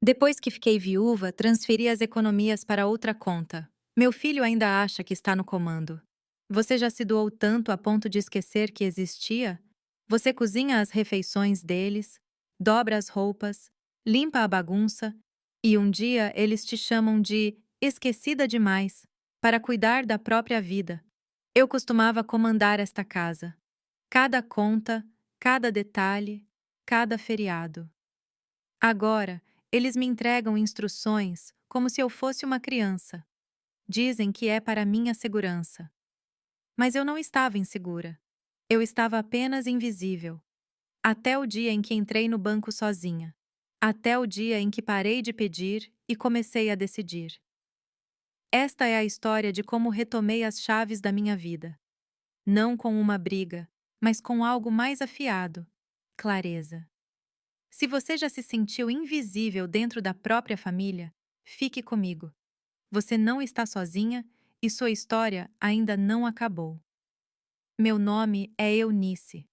Depois que fiquei viúva, transferi as economias para outra conta. Meu filho ainda acha que está no comando. Você já se doou tanto a ponto de esquecer que existia? Você cozinha as refeições deles, dobra as roupas, limpa a bagunça, e um dia eles te chamam de esquecida demais para cuidar da própria vida. Eu costumava comandar esta casa. Cada conta, cada detalhe, cada feriado. Agora, eles me entregam instruções como se eu fosse uma criança. Dizem que é para minha segurança. Mas eu não estava insegura. Eu estava apenas invisível. Até o dia em que entrei no banco sozinha. Até o dia em que parei de pedir e comecei a decidir. Esta é a história de como retomei as chaves da minha vida. Não com uma briga, mas com algo mais afiado: clareza. Se você já se sentiu invisível dentro da própria família, fique comigo. Você não está sozinha e sua história ainda não acabou. Meu nome é Eunice.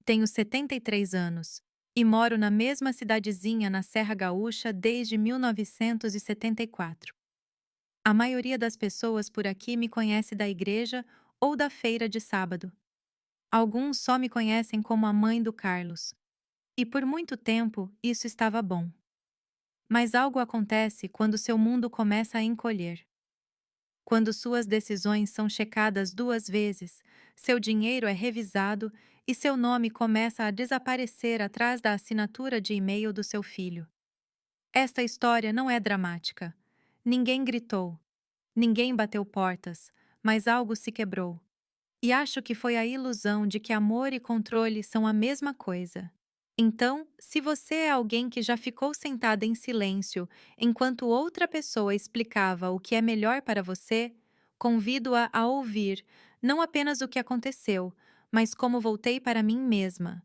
Tenho 73 anos e moro na mesma cidadezinha na Serra Gaúcha desde 1974. A maioria das pessoas por aqui me conhece da igreja ou da feira de sábado. Alguns só me conhecem como a mãe do Carlos. E por muito tempo isso estava bom. Mas algo acontece quando seu mundo começa a encolher. Quando suas decisões são checadas 2 vezes, seu dinheiro é revisado e seu nome começa a desaparecer atrás da assinatura de e-mail do seu filho. Esta história não é dramática. Ninguém gritou, ninguém bateu portas, mas algo se quebrou. E acho que foi a ilusão de que amor e controle são a mesma coisa. Então, se você é alguém que já ficou sentada em silêncio enquanto outra pessoa explicava o que é melhor para você, convido-a a ouvir não apenas o que aconteceu, mas como voltei para mim mesma.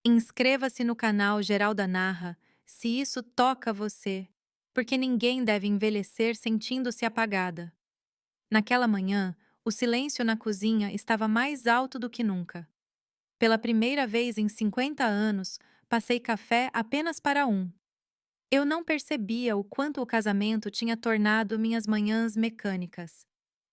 Inscreva-se no canal Geralda Narra se isso toca você, porque ninguém deve envelhecer sentindo-se apagada. Naquela manhã, o silêncio na cozinha estava mais alto do que nunca. Pela primeira vez em 50 anos, passei café apenas para um. Eu não percebia o quanto o casamento tinha tornado minhas manhãs mecânicas.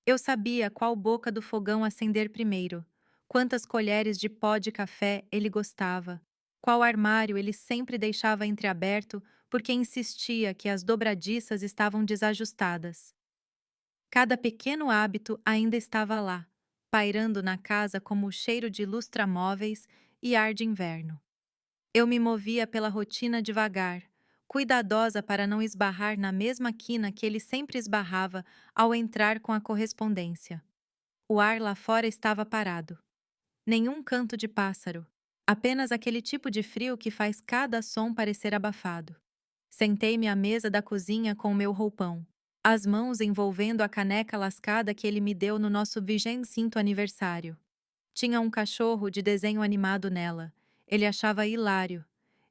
Eu sabia qual boca do fogão acender primeiro, quantas colheres de pó de café ele gostava, qual armário ele sempre deixava entreaberto porque insistia que as dobradiças estavam desajustadas. Cada pequeno hábito ainda estava lá, pairando na casa como o cheiro de lustramóveis e ar de inverno. Eu me movia pela rotina devagar, cuidadosa para não esbarrar na mesma quina que ele sempre esbarrava ao entrar com a correspondência. O ar lá fora estava parado. Nenhum canto de pássaro, apenas aquele tipo de frio que faz cada som parecer abafado. Sentei-me à mesa da cozinha com o meu roupão, as mãos envolvendo a caneca lascada que ele me deu no nosso 25º aniversário. Tinha um cachorro de desenho animado nela. Ele achava hilário.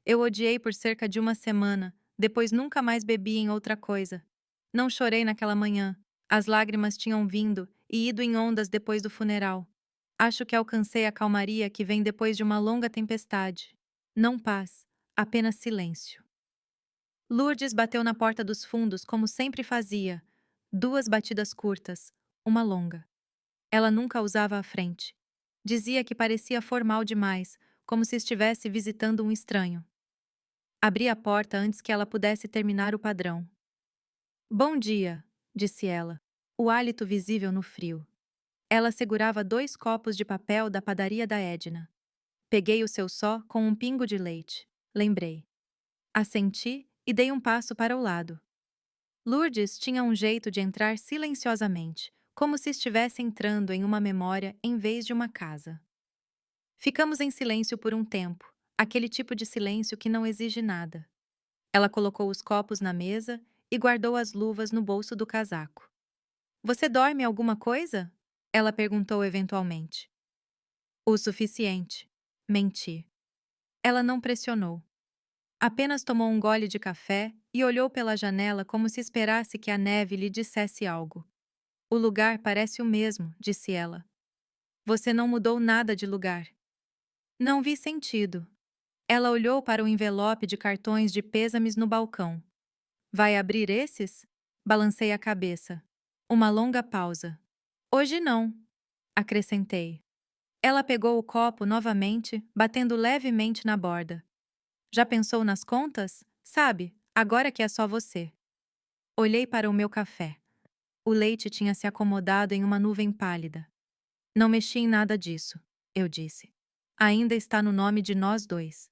Eu odiei por cerca de uma semana, depois nunca mais bebi em outra coisa. Não chorei naquela manhã. As lágrimas tinham vindo e ido em ondas depois do funeral. Acho que alcancei a calmaria que vem depois de uma longa tempestade. Não paz, apenas silêncio. Lourdes bateu na porta dos fundos como sempre fazia. 2 batidas curtas, uma longa. Ela nunca usava à frente. Dizia que parecia formal demais, como se estivesse visitando um estranho. Abri a porta antes que ela pudesse terminar o padrão. Bom dia, disse ela, o hálito visível no frio. Ela segurava 2 copos de papel da padaria da Edna. Peguei o seu só com um pingo de leite. Lembrei. Assenti e dei um passo para o lado. Lourdes tinha um jeito de entrar silenciosamente, como se estivesse entrando em uma memória em vez de uma casa. Ficamos em silêncio por um tempo, aquele tipo de silêncio que não exige nada. Ela colocou os copos na mesa e guardou as luvas no bolso do casaco. Você dorme alguma coisa? Ela perguntou eventualmente. O suficiente. Menti. Ela não pressionou. Apenas tomou um gole de café e olhou pela janela como se esperasse que a neve lhe dissesse algo. O lugar parece o mesmo, disse ela. Você não mudou nada de lugar. Não vi sentido. Ela olhou para o envelope de cartões de pêsames no balcão. Vai abrir esses? Balancei a cabeça. Uma longa pausa. Hoje não, acrescentei. Ela pegou o copo novamente, batendo levemente na borda. Já pensou nas contas? Sabe, agora que é só você. Olhei para o meu café. O leite tinha se acomodado em uma nuvem pálida. Não mexi em nada disso, eu disse. Ainda está no nome de nós dois.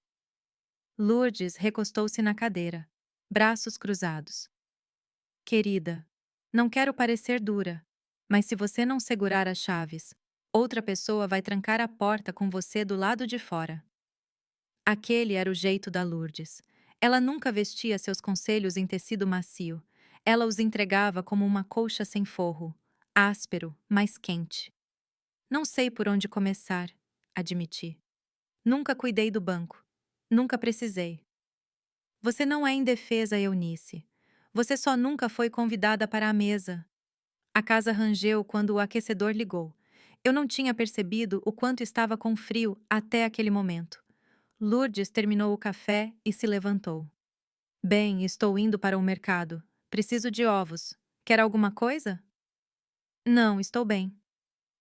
Lourdes recostou-se na cadeira, braços cruzados. Querida, não quero parecer dura, mas se você não segurar as chaves, outra pessoa vai trancar a porta com você do lado de fora. Aquele era o jeito da Lourdes. Ela nunca vestia seus conselhos em tecido macio. Ela os entregava como uma colcha sem forro, áspero, mas quente. Não sei por onde começar, admiti. Nunca cuidei do banco. Nunca precisei. Você não é indefesa, Eunice. Você só nunca foi convidada para a mesa. A casa rangeu quando o aquecedor ligou. Eu não tinha percebido o quanto estava com frio até aquele momento. Lourdes terminou o café e se levantou. Bem, estou indo para o mercado. Preciso de ovos. Quer alguma coisa? Não, estou bem.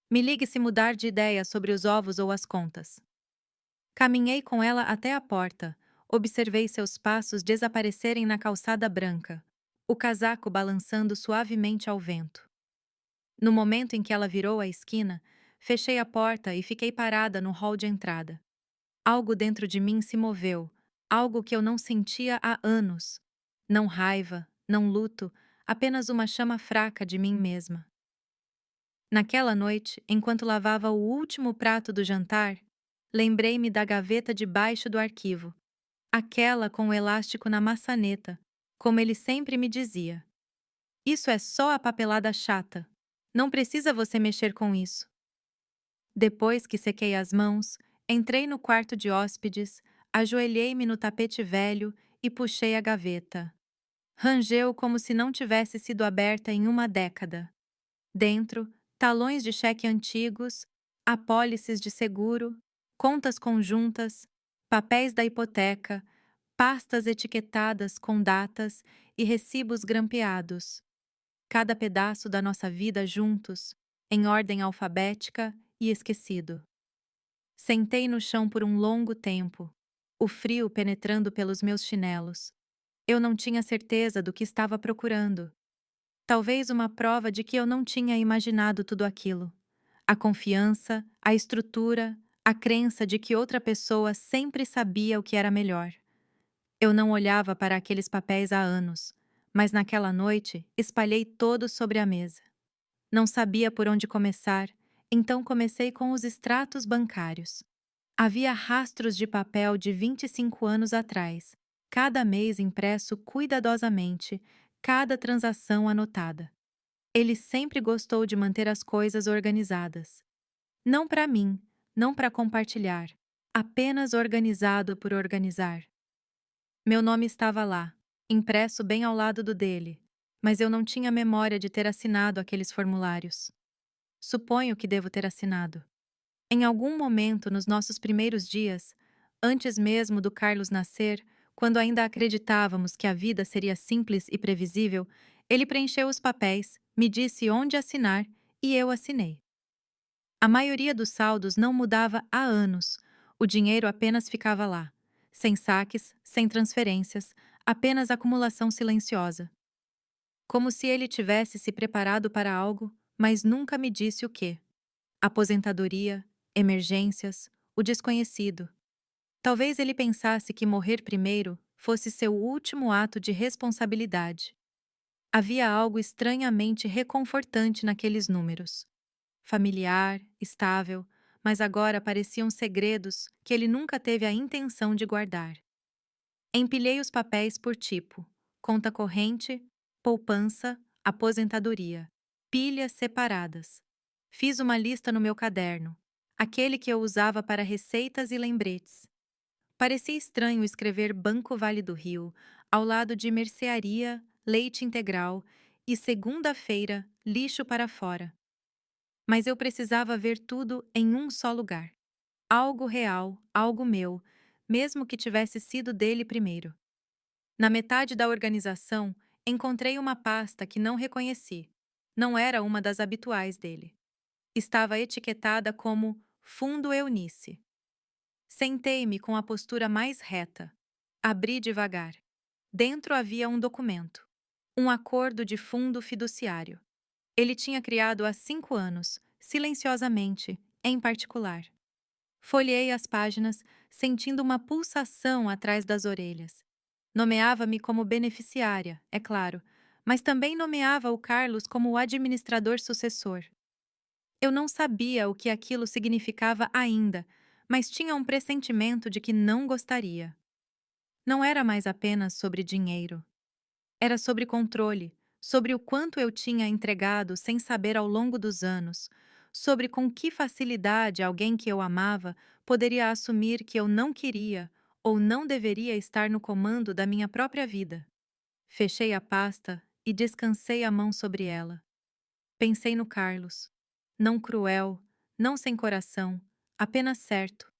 Me ligue se mudar de ideia sobre os ovos ou as contas. Caminhei com ela até a porta. Observei seus passos desaparecerem na calçada branca, o casaco balançando suavemente ao vento. No momento em que ela virou a esquina, fechei a porta e fiquei parada no hall de entrada. Algo dentro de mim se moveu, algo que eu não sentia há anos. Não raiva, não luto, apenas uma chama fraca de mim mesma. Naquela noite, enquanto lavava o último prato do jantar, lembrei-me da gaveta debaixo do arquivo, aquela com o elástico na maçaneta, como ele sempre me dizia. Isso é só a papelada chata. Não precisa você mexer com isso. Depois que sequei as mãos, entrei no quarto de hóspedes, ajoelhei-me no tapete velho e puxei a gaveta. Rangeu como se não tivesse sido aberta em uma década. Dentro, talões de cheque antigos, apólices de seguro, contas conjuntas, papéis da hipoteca, pastas etiquetadas com datas e recibos grampeados. Cada pedaço da nossa vida juntos, em ordem alfabética e esquecido. Sentei no chão por um longo tempo, o frio penetrando pelos meus chinelos. Eu não tinha certeza do que estava procurando. Talvez uma prova de que eu não tinha imaginado tudo aquilo. A confiança, a estrutura, a crença de que outra pessoa sempre sabia o que era melhor. Eu não olhava para aqueles papéis há anos, mas naquela noite espalhei todos sobre a mesa. Não sabia por onde começar, então comecei com os extratos bancários. Havia rastros de papel de 25 anos atrás, cada mês impresso cuidadosamente, cada transação anotada. Ele sempre gostou de manter as coisas organizadas. Não para mim, não para compartilhar, apenas organizado por organizar. Meu nome estava lá, impresso bem ao lado do dele, mas eu não tinha memória de ter assinado aqueles formulários. Suponho que devo ter assinado. Em algum momento nos nossos primeiros dias, antes mesmo do Carlos nascer, quando ainda acreditávamos que a vida seria simples e previsível, ele preencheu os papéis, me disse onde assinar e eu assinei. A maioria dos saldos não mudava há anos, o dinheiro apenas ficava lá, sem saques, sem transferências, apenas acumulação silenciosa. Como se ele tivesse se preparado para algo, mas nunca me disse o quê. Aposentadoria, emergências, o desconhecido. Talvez ele pensasse que morrer primeiro fosse seu último ato de responsabilidade. Havia algo estranhamente reconfortante naqueles números. Familiar, estável, mas agora pareciam segredos que ele nunca teve a intenção de guardar. Empilhei os papéis por tipo: conta corrente, poupança, aposentadoria, pilhas separadas. Fiz uma lista no meu caderno, aquele que eu usava para receitas e lembretes. Parecia estranho escrever Banco Vale do Rio ao lado de mercearia, leite integral e segunda-feira, lixo para fora. Mas eu precisava ver tudo em um só lugar. Algo real, algo meu, mesmo que tivesse sido dele primeiro. Na metade da organização, Encontrei uma pasta que não reconheci. Não era uma das habituais dele. Estava etiquetada como Fundo Eunice. Sentei-me com a postura mais reta. Abri devagar. Dentro havia um documento. Um acordo de fundo fiduciário. Ele tinha criado há 5 anos, silenciosamente, em particular. Folheei as páginas, sentindo uma pulsação atrás das orelhas. Nomeava-me como beneficiária, é claro, mas também nomeava o Carlos como o administrador sucessor. Eu não sabia o que aquilo significava ainda, mas tinha um pressentimento de que não gostaria. Não era mais apenas sobre dinheiro. Era sobre controle, sobre o quanto eu tinha entregado sem saber ao longo dos anos, sobre com que facilidade alguém que eu amava poderia assumir que eu não queria ou não deveria estar no comando da minha própria vida. Fechei a pasta e descansei a mão sobre ela. Pensei no Carlos. Não cruel, não sem coração, apenas certo.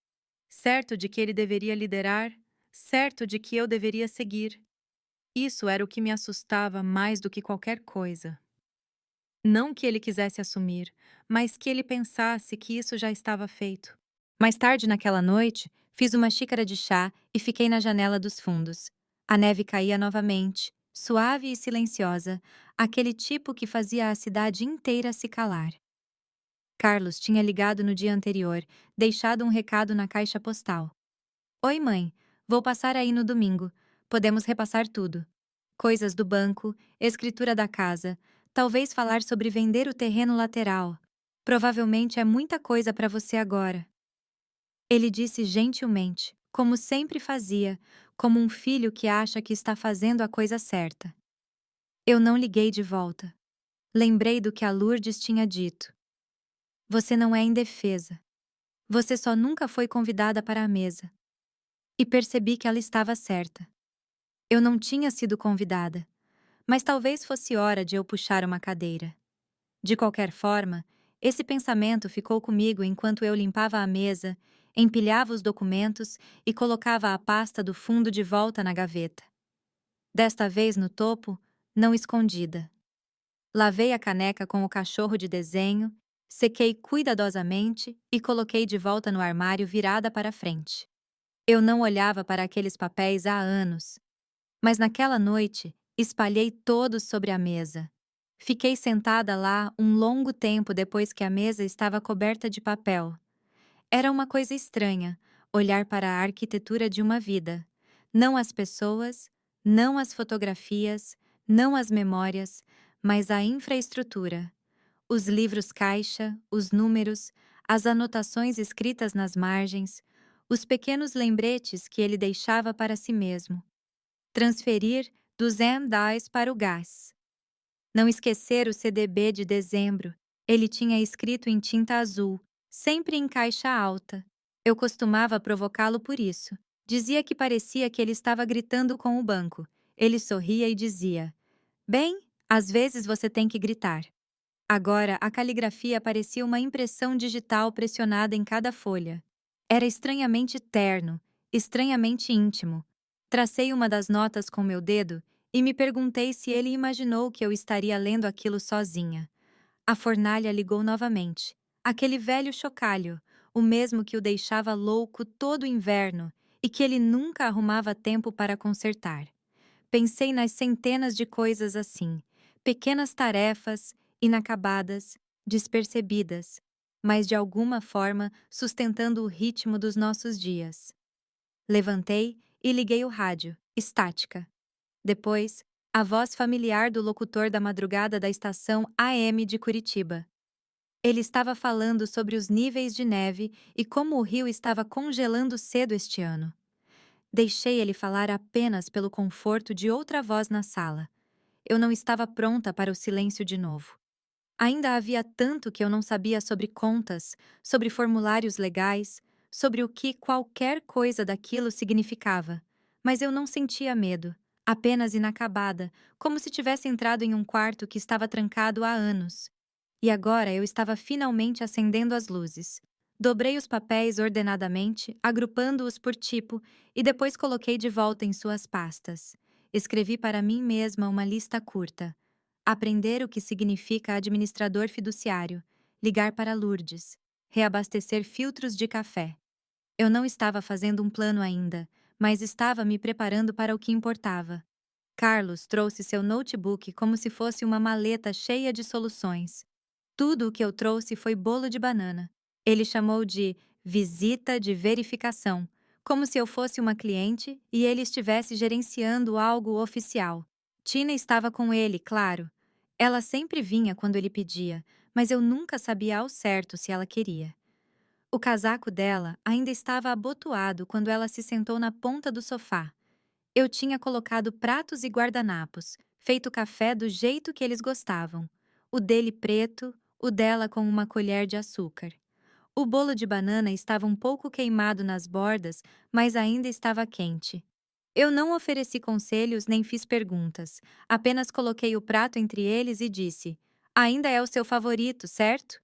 Certo de que ele deveria liderar, certo de que eu deveria seguir. Isso era o que me assustava mais do que qualquer coisa. Não que ele quisesse assumir, mas que ele pensasse que isso já estava feito. Mais tarde naquela noite, fiz uma xícara de chá e fiquei na janela dos fundos. A neve caía novamente, suave e silenciosa, aquele tipo que fazia a cidade inteira se calar. Carlos tinha ligado no dia anterior, deixado um recado na caixa postal. Oi, mãe. Vou passar aí no domingo. Podemos repassar tudo. Coisas do banco, escritura da casa, talvez falar sobre vender o terreno lateral. Provavelmente é muita coisa para você agora. Ele disse gentilmente, como sempre fazia, como um filho que acha que está fazendo a coisa certa. Eu não liguei de volta. Lembrei do que a Lourdes tinha dito. Você não é indefesa. Você só nunca foi convidada para a mesa. E percebi que ela estava certa. Eu não tinha sido convidada, mas talvez fosse hora de eu puxar uma cadeira. De qualquer forma, esse pensamento ficou comigo enquanto eu limpava a mesa, empilhava os documentos e colocava a pasta do fundo de volta na gaveta. Desta vez no topo, não escondida. Lavei a caneca com o cachorro de desenho, sequei cuidadosamente e coloquei de volta no armário virada para frente. Eu não olhava para aqueles papéis há anos, mas naquela noite espalhei todos sobre a mesa. Fiquei sentada lá um longo tempo depois que a mesa estava coberta de papel. Era uma coisa estranha olhar para a arquitetura de uma vida. Não as pessoas, não as fotografias, não as memórias, mas a infraestrutura. Os livros caixa, os números, as anotações escritas nas margens, os pequenos lembretes que ele deixava para si mesmo. Transferir dos M10 para o gás. Não esquecer o CDB de dezembro. Ele tinha escrito em tinta azul, sempre em caixa alta. Eu costumava provocá-lo por isso. Dizia que parecia que ele estava gritando com o banco. Ele sorria e dizia: Bem, às vezes você tem que gritar. Agora, a caligrafia parecia uma impressão digital pressionada em cada folha. Era estranhamente terno, estranhamente íntimo. Tracei uma das notas com meu dedo e me perguntei se ele imaginou que eu estaria lendo aquilo sozinha. A fornalha ligou novamente. Aquele velho chocalho, o mesmo que o deixava louco todo o inverno e que ele nunca arrumava tempo para consertar. Pensei nas centenas de coisas assim, pequenas tarefas, inacabadas, despercebidas, mas de alguma forma sustentando o ritmo dos nossos dias. Levantei e liguei o rádio, estática. Depois, a voz familiar do locutor da madrugada da estação AM de Curitiba. Ele estava falando sobre os níveis de neve e como o rio estava congelando cedo este ano. Deixei ele falar apenas pelo conforto de outra voz na sala. Eu não estava pronta para o silêncio de novo. Ainda havia tanto que eu não sabia sobre contas, sobre formulários legais, sobre o que qualquer coisa daquilo significava. Mas eu não sentia medo, apenas inacabada, como se tivesse entrado em um quarto que estava trancado há anos. E agora eu estava finalmente acendendo as luzes. Dobrei os papéis ordenadamente, agrupando-os por tipo, e depois coloquei de volta em suas pastas. Escrevi para mim mesma uma lista curta. Aprender o que significa administrador fiduciário, ligar para Lourdes, reabastecer filtros de café. Eu não estava fazendo um plano ainda, mas estava me preparando para o que importava. Carlos trouxe seu notebook como se fosse uma maleta cheia de soluções. Tudo o que eu trouxe foi bolo de banana. Ele chamou de visita de verificação, como se eu fosse uma cliente e ele estivesse gerenciando algo oficial. Tina estava com ele, claro. Ela sempre vinha quando ele pedia, mas eu nunca sabia ao certo se ela queria. O casaco dela ainda estava abotoado quando ela se sentou na ponta do sofá. Eu tinha colocado pratos e guardanapos, feito café do jeito que eles gostavam. O dele preto, o dela com uma colher de açúcar. O bolo de banana estava um pouco queimado nas bordas, mas ainda estava quente. Eu não ofereci conselhos nem fiz perguntas. Apenas coloquei o prato entre eles e disse: Ainda é o seu favorito, certo?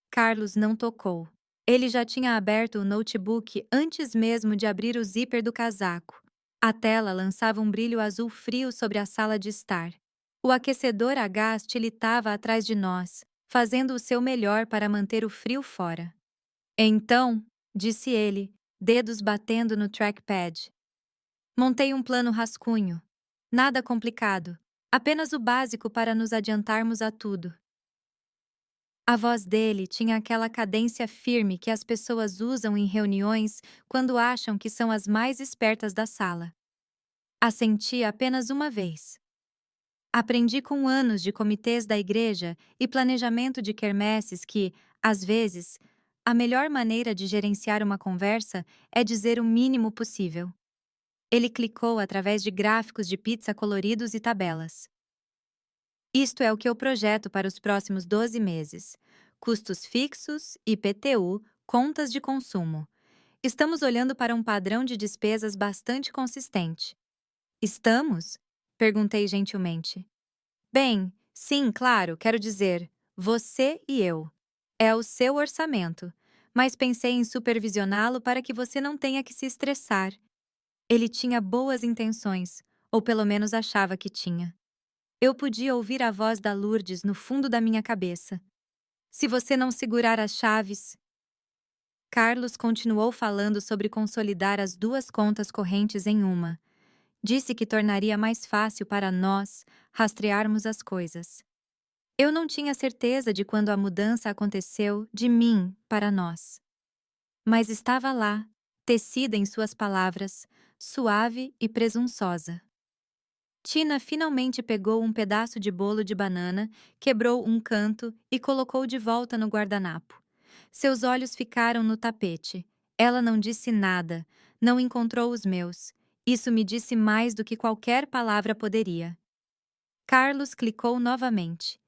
Carlos não tocou. Ele já tinha aberto o notebook antes mesmo de abrir o zíper do casaco. A tela lançava um brilho azul frio sobre a sala de estar. O aquecedor a gás tilitava atrás de nós, fazendo o seu melhor para manter o frio fora. Então, disse ele, dedos batendo no trackpad. Montei um plano rascunho. Nada complicado, apenas o básico para nos adiantarmos a tudo. A voz dele tinha aquela cadência firme que as pessoas usam em reuniões quando acham que são as mais espertas da sala. Assenti apenas uma vez. Aprendi com anos de comitês da igreja e planejamento de quermesses que, às vezes, a melhor maneira de gerenciar uma conversa é dizer o mínimo possível. Ele clicou através de gráficos de pizza coloridos e tabelas. Isto é o que eu projeto para os próximos 12 meses. Custos fixos, IPTU, contas de consumo. Estamos olhando para um padrão de despesas bastante consistente. Estamos? Perguntei gentilmente. Bem, sim, claro, quero dizer, você e eu. É o seu orçamento, mas pensei em supervisioná-lo para que você não tenha que se estressar. Ele tinha boas intenções, ou pelo menos achava que tinha. Eu podia ouvir a voz da Lourdes no fundo da minha cabeça. Se você não segurar as chaves. Carlos continuou falando sobre consolidar as duas contas correntes em uma. Disse que tornaria mais fácil para nós rastrearmos as coisas. Eu não tinha certeza de quando a mudança aconteceu de mim para nós. Mas estava lá, tecida em suas palavras, suave e presunçosa. Tina finalmente pegou um pedaço de bolo de banana, quebrou um canto e colocou de volta no guardanapo. Seus olhos ficaram no tapete. Ela não disse nada, não encontrou os meus. Isso me disse mais do que qualquer palavra poderia. Carlos clicou novamente.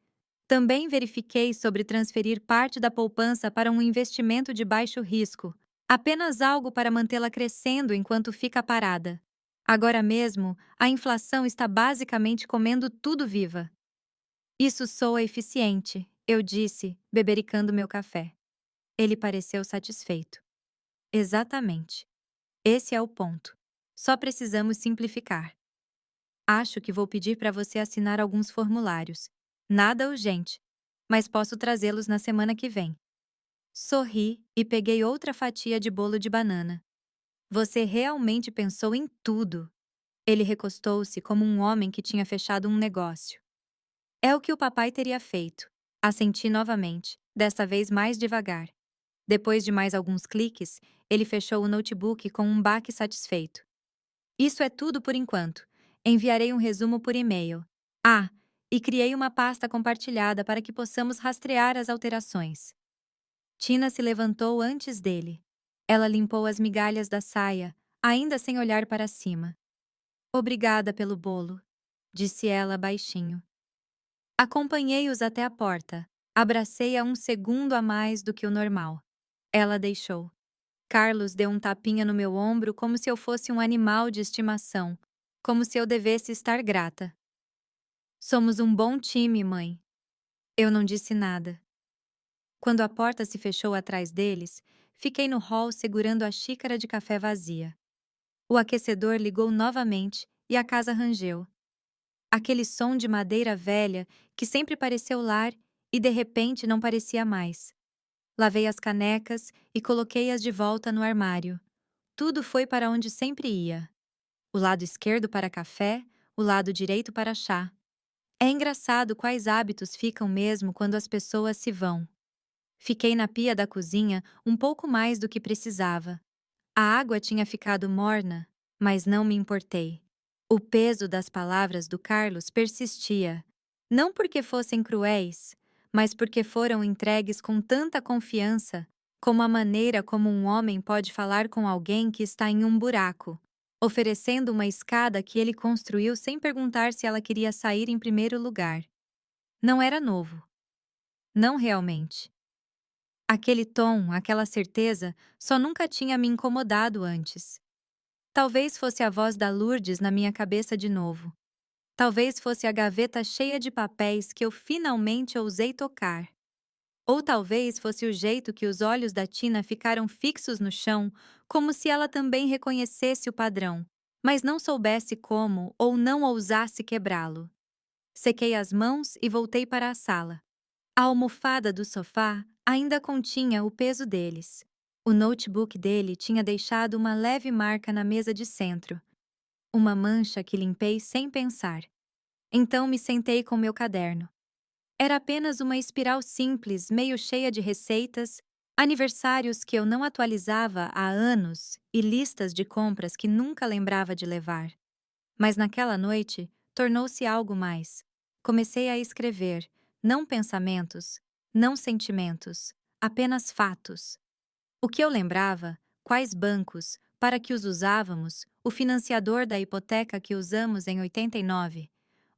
Também verifiquei sobre transferir parte da poupança para um investimento de baixo risco, apenas algo para mantê-la crescendo enquanto fica parada. Agora mesmo, a inflação está basicamente comendo tudo viva. Isso soa eficiente, eu disse, bebericando meu café. Ele pareceu satisfeito. Exatamente. Esse é o ponto. Só precisamos simplificar. Acho que vou pedir para você assinar alguns formulários. Nada urgente, mas posso trazê-los na semana que vem. Sorri e peguei outra fatia de bolo de banana. Você realmente pensou em tudo. Ele recostou-se como um homem que tinha fechado um negócio. É o que o papai teria feito. Assenti novamente, desta vez mais devagar. Depois de mais alguns cliques, ele fechou o notebook com um baque satisfeito. Isso é tudo por enquanto. Enviarei um resumo por e-mail. Ah, e criei uma pasta compartilhada para que possamos rastrear as alterações. Tina se levantou antes dele. Ela limpou as migalhas da saia, ainda sem olhar para cima. Obrigada pelo bolo, disse ela baixinho. Acompanhei-os até a porta. Abracei-a um segundo a mais do que o normal. Ela deixou. Carlos deu um tapinha no meu ombro como se eu fosse um animal de estimação, como se eu devesse estar grata. Somos um bom time, mãe. Eu não disse nada. Quando a porta se fechou atrás deles, fiquei no hall segurando a xícara de café vazia. O aquecedor ligou novamente e a casa rangeu. Aquele som de madeira velha que sempre pareceu lar e de repente não parecia mais. Lavei as canecas e coloquei-as de volta no armário. Tudo foi para onde sempre ia. O lado esquerdo para café, o lado direito para chá. É engraçado quais hábitos ficam mesmo quando as pessoas se vão. Fiquei na pia da cozinha um pouco mais do que precisava. A água tinha ficado morna, mas não me importei. O peso das palavras do Carlos persistia, não porque fossem cruéis, mas porque foram entregues com tanta confiança, como a maneira como um homem pode falar com alguém que está em um buraco, oferecendo uma escada que ele construiu sem perguntar se ela queria sair em primeiro lugar. Não era novo. Não realmente. Aquele tom, aquela certeza, só nunca tinha me incomodado antes. Talvez fosse a voz da Lourdes na minha cabeça de novo. Talvez fosse a gaveta cheia de papéis que eu finalmente ousei tocar. Ou talvez fosse o jeito que os olhos da Tina ficaram fixos no chão, como se ela também reconhecesse o padrão, mas não soubesse como ou não ousasse quebrá-lo. Sequei as mãos e voltei para a sala. A almofada do sofá ainda continha o peso deles. O notebook dele tinha deixado uma leve marca na mesa de centro. Uma mancha que limpei sem pensar. Então me sentei com meu caderno. Era apenas uma espiral simples, meio cheia de receitas, aniversários que eu não atualizava há anos e listas de compras que nunca lembrava de levar. Mas naquela noite, tornou-se algo mais. Comecei a escrever, não pensamentos, não sentimentos, apenas fatos. O que eu lembrava, quais bancos, para que os usávamos, o financiador da hipoteca que usamos em 89,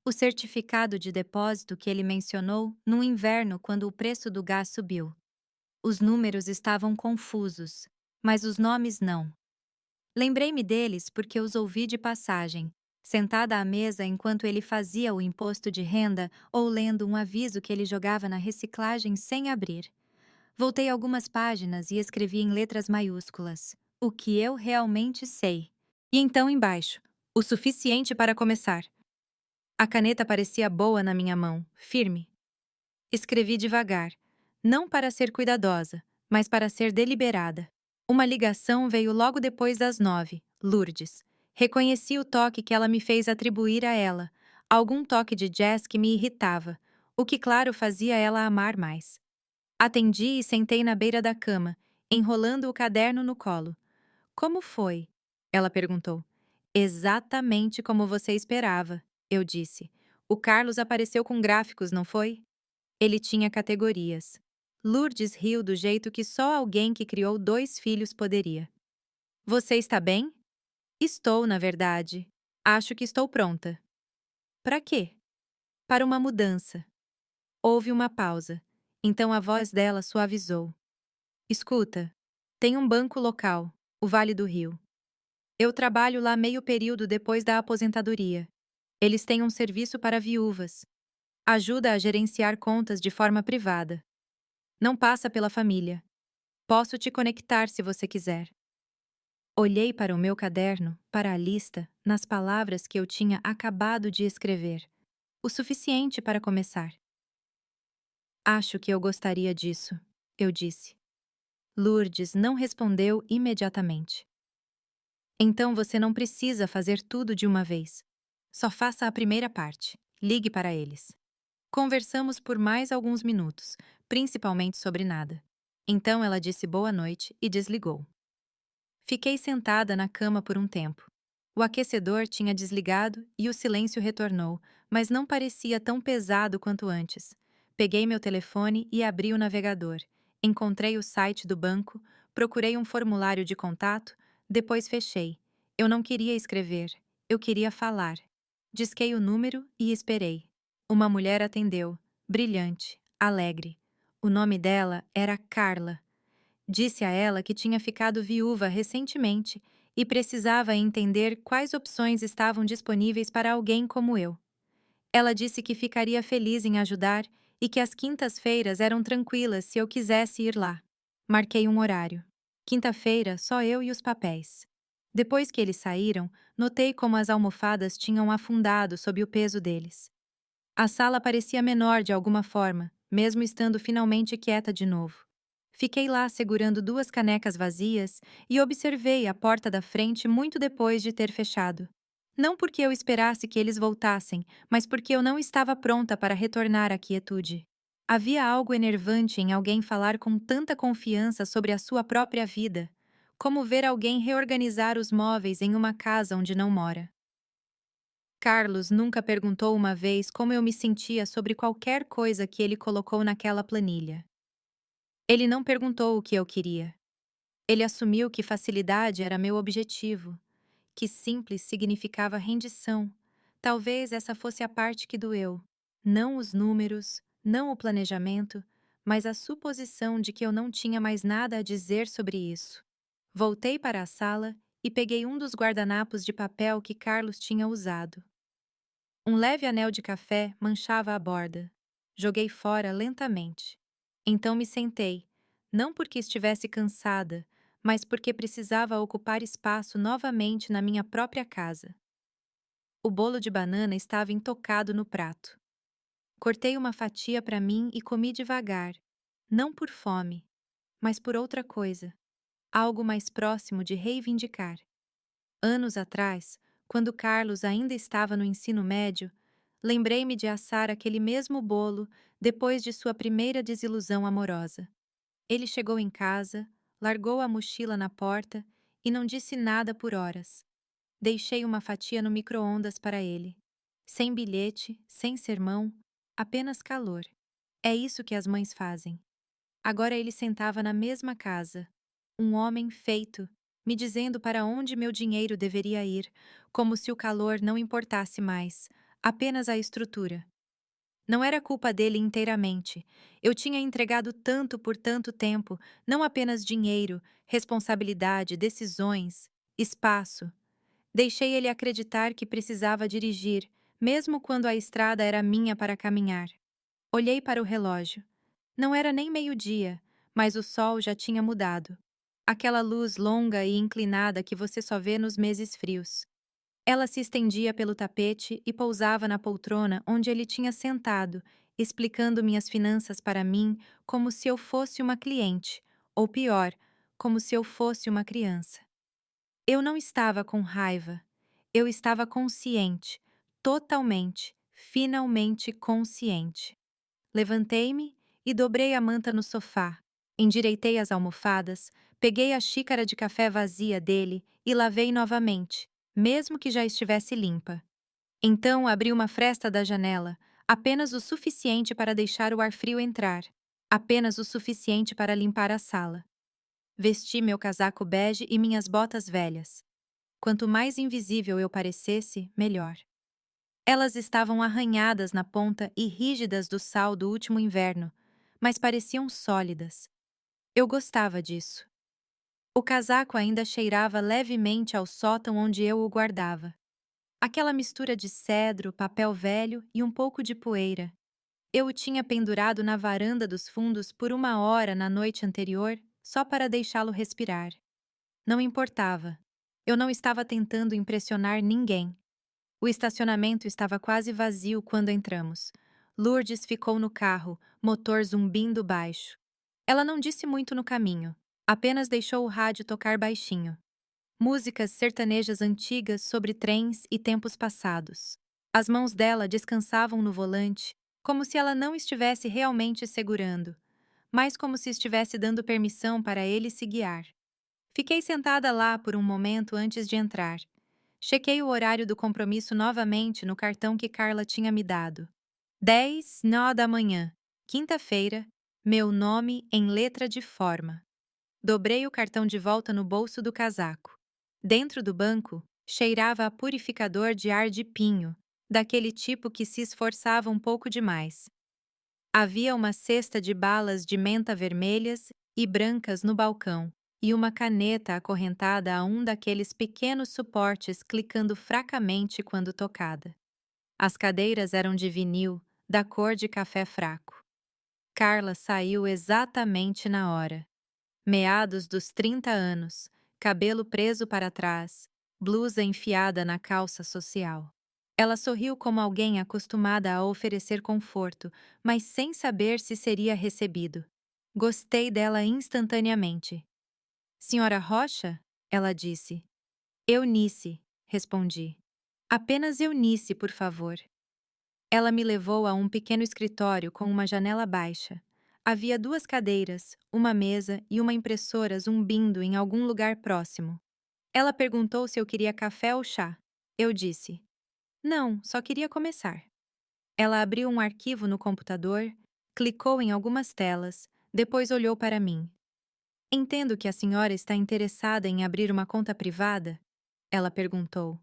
o certificado de depósito que ele mencionou no inverno quando o preço do gás subiu. Os números estavam confusos, mas os nomes não. Lembrei-me deles porque os ouvi de passagem, sentada à mesa enquanto ele fazia o imposto de renda ou lendo um aviso que ele jogava na reciclagem sem abrir. Voltei algumas páginas e escrevi em letras maiúsculas: o que eu realmente sei. E então embaixo: o suficiente para começar. A caneta parecia boa na minha mão, firme. Escrevi devagar, não para ser cuidadosa, mas para ser deliberada. Uma ligação veio logo depois das 9, Lourdes. Reconheci o toque que ela me fez atribuir a ela, algum toque de jazz que me irritava, o que claro fazia ela amar mais. Atendi e sentei na beira da cama, enrolando o caderno no colo. Como foi? Ela perguntou. Exatamente como você esperava, eu disse. O Carlos apareceu com gráficos, não foi? Ele tinha categorias. Lourdes riu do jeito que só alguém que criou 2 filhos poderia. Você está bem? Estou, na verdade. Acho que estou pronta. Para quê? Para uma mudança. Houve uma pausa. Então a voz dela suavizou. Escuta, tem um banco local, o Vale do Rio. Eu trabalho lá meio período depois da aposentadoria. Eles têm um serviço para viúvas. Ajuda a gerenciar contas de forma privada. Não passa pela família. Posso te conectar se você quiser. Olhei para o meu caderno, para a lista, nas palavras que eu tinha acabado de escrever. O suficiente para começar. Acho que eu gostaria disso, eu disse. Lourdes não respondeu imediatamente. Então você não precisa fazer tudo de uma vez. Só faça a primeira parte. Ligue para eles. Conversamos por mais alguns minutos, principalmente sobre nada. Então ela disse boa noite e desligou. Fiquei sentada na cama por um tempo. O aquecedor tinha desligado e o silêncio retornou, mas não parecia tão pesado quanto antes. Peguei meu telefone e abri o navegador. Encontrei o site do banco, procurei um formulário de contato, depois fechei. Eu não queria escrever, eu queria falar. Disquei o número e esperei. Uma mulher atendeu, brilhante, alegre. O nome dela era Carla. Disse a ela que tinha ficado viúva recentemente e precisava entender quais opções estavam disponíveis para alguém como eu. Ela disse que ficaria feliz em ajudar e que as quintas-feiras eram tranquilas se eu quisesse ir lá. Marquei um horário. Quinta-feira, só eu e os papéis. Depois que eles saíram, notei como as almofadas tinham afundado sob o peso deles. A sala parecia menor de alguma forma, mesmo estando finalmente quieta de novo. Fiquei lá segurando duas canecas vazias e observei a porta da frente muito depois de ter fechado. Não porque eu esperasse que eles voltassem, mas porque eu não estava pronta para retornar à quietude. Havia algo enervante em alguém falar com tanta confiança sobre a sua própria vida, como ver alguém reorganizar os móveis em uma casa onde não mora. Carlos nunca perguntou uma vez como eu me sentia sobre qualquer coisa que ele colocou naquela planilha. Ele não perguntou o que eu queria. Ele assumiu que facilidade era meu objetivo, que simples significava rendição. Talvez essa fosse a parte que doeu. Não os números, não o planejamento, mas a suposição de que eu não tinha mais nada a dizer sobre isso. Voltei para a sala e peguei um dos guardanapos de papel que Carlos tinha usado. Um leve anel de café manchava a borda. Joguei fora lentamente. Então me sentei, não porque estivesse cansada, mas porque precisava ocupar espaço novamente na minha própria casa. O bolo de banana estava intocado no prato. Cortei uma fatia para mim e comi devagar, não por fome, mas por outra coisa, algo mais próximo de reivindicar. Anos atrás, quando Carlos ainda estava no ensino médio, lembrei-me de assar aquele mesmo bolo depois de sua primeira desilusão amorosa. Ele chegou em casa, largou a mochila na porta e não disse nada por horas. Deixei uma fatia no micro-ondas para ele. Sem bilhete, sem sermão, apenas calor. É isso que as mães fazem. Agora ele sentava na mesma casa, um homem feito, me dizendo para onde meu dinheiro deveria ir, como se o calor não importasse mais, apenas a estrutura. Não era culpa dele inteiramente. Eu tinha entregado tanto por tanto tempo, não apenas dinheiro, responsabilidade, decisões, espaço. Deixei ele acreditar que precisava dirigir, mesmo quando a estrada era minha para caminhar. Olhei para o relógio. Não era nem meio-dia, mas o sol já tinha mudado. Aquela luz longa e inclinada que você só vê nos meses frios. Ela se estendia pelo tapete e pousava na poltrona onde ele tinha sentado, explicando minhas finanças para mim como se eu fosse uma cliente, ou pior, como se eu fosse uma criança. Eu não estava com raiva. Eu estava consciente, totalmente, finalmente consciente. Levantei-me e dobrei a manta no sofá. Endireitei as almofadas, peguei a xícara de café vazia dele e lavei novamente, mesmo que já estivesse limpa. Então abri uma fresta da janela, apenas o suficiente para deixar o ar frio entrar, apenas o suficiente para limpar a sala. Vesti meu casaco bege e minhas botas velhas. Quanto mais invisível eu parecesse, melhor. Elas estavam arranhadas na ponta e rígidas do sal do último inverno, mas pareciam sólidas. Eu gostava disso. O casaco ainda cheirava levemente ao sótão onde eu o guardava. Aquela mistura de cedro, papel velho e um pouco de poeira. Eu o tinha pendurado na varanda dos fundos por 1 hora na noite anterior, só para deixá-lo respirar. Não importava. Eu não estava tentando impressionar ninguém. O estacionamento estava quase vazio quando entramos. Lourdes ficou no carro, motor zumbindo baixo. Ela não disse muito no caminho, apenas deixou o rádio tocar baixinho. Músicas sertanejas antigas sobre trens e tempos passados. As mãos dela descansavam no volante, como se ela não estivesse realmente segurando, mas como se estivesse dando permissão para ele se guiar. Fiquei sentada lá por um momento antes de entrar. Chequei o horário do compromisso novamente no cartão que Carla tinha me dado. 10h, da manhã, quinta-feira, meu nome em letra de forma. Dobrei o cartão de volta no bolso do casaco. Dentro do banco, cheirava a purificador de ar de pinho, daquele tipo que se esforçava um pouco demais. Havia uma cesta de balas de menta vermelhas e brancas no balcão, e uma caneta acorrentada a um daqueles pequenos suportes clicando fracamente quando tocada. As cadeiras eram de vinil, da cor de café fraco. Carla saiu exatamente na hora. Meados dos 30 anos, cabelo preso para trás, blusa enfiada na calça social. Ela sorriu como alguém acostumada a oferecer conforto, mas sem saber se seria recebido. Gostei dela instantaneamente. Senhora Rocha? Ela disse. Eunice, respondi. Apenas Eunice, por favor. Ela me levou a um pequeno escritório com uma janela baixa. Havia 2 cadeiras, uma mesa e uma impressora zumbindo em algum lugar próximo. Ela perguntou se eu queria café ou chá. Eu disse: Não, só queria começar. Ela abriu um arquivo no computador, clicou em algumas telas, depois olhou para mim. Entendo que a senhora está interessada em abrir uma conta privada? Ela perguntou.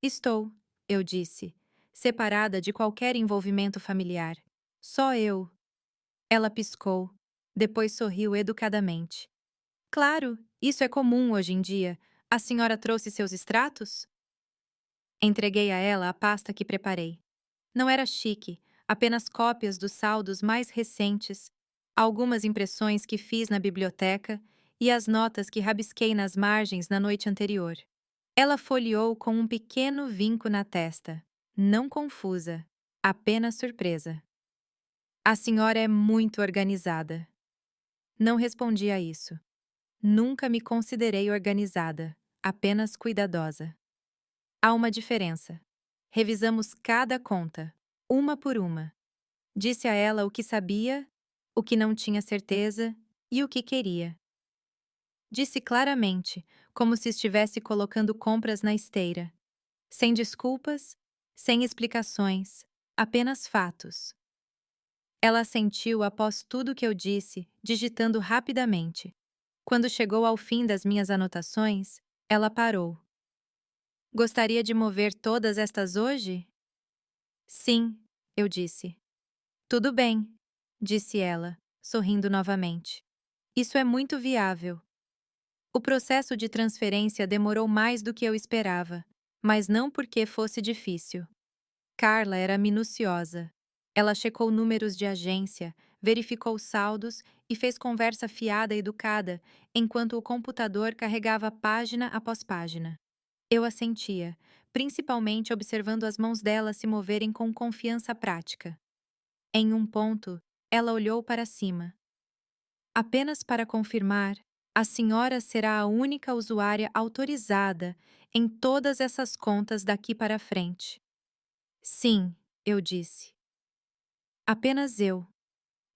Estou, eu disse, separada de qualquer envolvimento familiar. Só eu. Ela piscou, depois sorriu educadamente. Claro, isso é comum hoje em dia. A senhora trouxe seus extratos? Entreguei a ela a pasta que preparei. Não era chique, apenas cópias dos saldos mais recentes, algumas impressões que fiz na biblioteca e as notas que rabisquei nas margens na noite anterior. Ela folheou com um pequeno vinco na testa. Não confusa, apenas surpresa. A senhora é muito organizada. Não respondi a isso. Nunca me considerei organizada, apenas cuidadosa. Há uma diferença. Revisamos cada conta, uma por uma. Disse a ela o que sabia, o que não tinha certeza e o que queria. Disse claramente, como se estivesse colocando compras na esteira. Sem desculpas, sem explicações, apenas fatos. Ela assentiu após tudo que eu disse, digitando rapidamente. Quando chegou ao fim das minhas anotações, ela parou. Gostaria de mover todas estas hoje? Sim, eu disse. Tudo bem, disse ela, sorrindo novamente. Isso é muito viável. O processo de transferência demorou mais do que eu esperava, mas não porque fosse difícil. Carla era minuciosa. Ela checou números de agência, verificou saldos e fez conversa fiada e educada, enquanto o computador carregava página após página. Eu assentia, principalmente observando as mãos dela se moverem com confiança prática. Em um ponto, ela olhou para cima. Apenas para confirmar, a senhora será a única usuária autorizada em todas essas contas daqui para frente. Sim, eu disse. Apenas eu.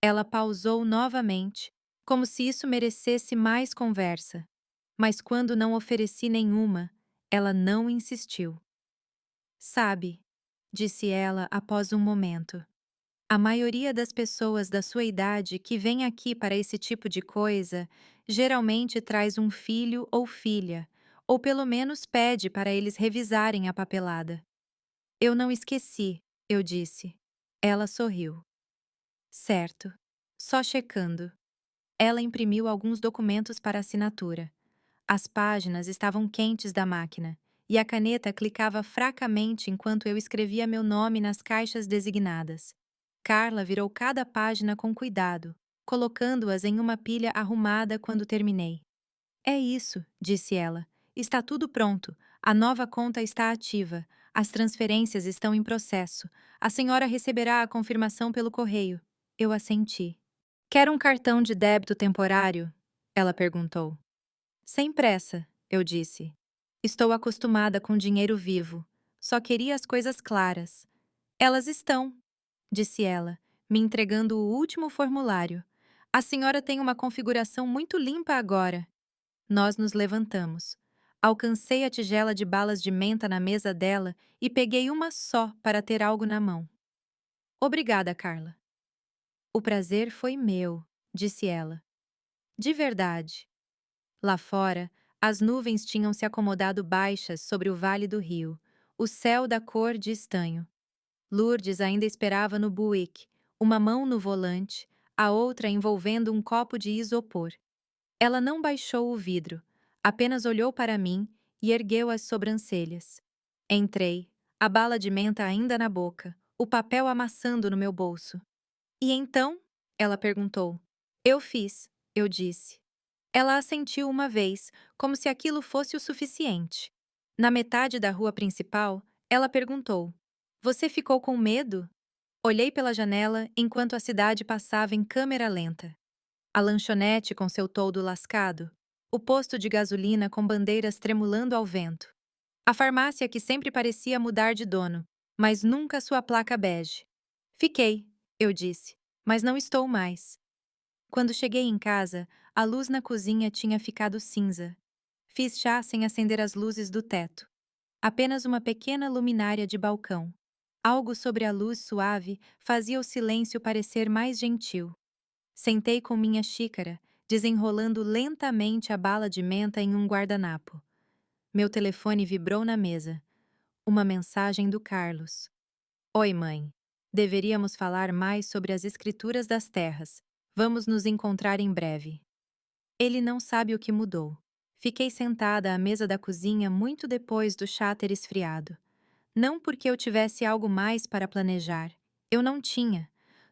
Ela pausou novamente, como se isso merecesse mais conversa. Mas quando não ofereci nenhuma, ela não insistiu. Sabe, disse ela após um momento. A maioria das pessoas da sua idade que vem aqui para esse tipo de coisa geralmente traz um filho ou filha, ou pelo menos pede para eles revisarem a papelada. Eu não esqueci, eu disse. Ela sorriu. Certo. Só checando. Ela imprimiu alguns documentos para assinatura. As páginas estavam quentes da máquina, e a caneta clicava fracamente enquanto eu escrevia meu nome nas caixas designadas. Carla virou cada página com cuidado, colocando-as em uma pilha arrumada quando terminei. É isso, disse ela. Está tudo pronto. A nova conta está ativa. As transferências estão em processo. A senhora receberá a confirmação pelo correio. Eu assenti. Quer um cartão de débito temporário? Ela perguntou. Sem pressa, eu disse. Estou acostumada com dinheiro vivo. Só queria as coisas claras. Elas estão, disse ela, me entregando o último formulário. A senhora tem uma configuração muito limpa agora. Nós nos levantamos. Alcancei a tigela de balas de menta na mesa dela e peguei uma só para ter algo na mão. Obrigada, Carla. O prazer foi meu, disse ela. De verdade. Lá fora, as nuvens tinham se acomodado baixas sobre o vale do rio, o céu da cor de estanho. Lourdes ainda esperava no Buick, uma mão no volante, a outra envolvendo um copo de isopor. Ela não baixou o vidro, apenas olhou para mim e ergueu as sobrancelhas. Entrei, a bala de menta ainda na boca, o papel amassando no meu bolso. E então? Ela perguntou. Eu fiz, eu disse. Ela assentiu uma vez, como se aquilo fosse o suficiente. Na metade da rua principal, ela perguntou: Você ficou com medo? Olhei pela janela enquanto a cidade passava em câmera lenta. A lanchonete com seu toldo lascado, o posto de gasolina com bandeiras tremulando ao vento, a farmácia que sempre parecia mudar de dono, mas nunca sua placa bege. Fiquei, eu disse, mas não estou mais. Quando cheguei em casa, a luz na cozinha tinha ficado cinza. Fiz chá sem acender as luzes do teto. Apenas uma pequena luminária de balcão. Algo sobre a luz suave fazia o silêncio parecer mais gentil. Sentei com minha xícara, desenrolando lentamente a bala de menta em um guardanapo. Meu telefone vibrou na mesa. Uma mensagem do Carlos. Oi, mãe. Deveríamos falar mais sobre as escrituras das terras. Vamos nos encontrar em breve. Ele não sabe o que mudou. Fiquei sentada à mesa da cozinha muito depois do chá ter esfriado. Não porque eu tivesse algo mais para planejar. Eu não tinha.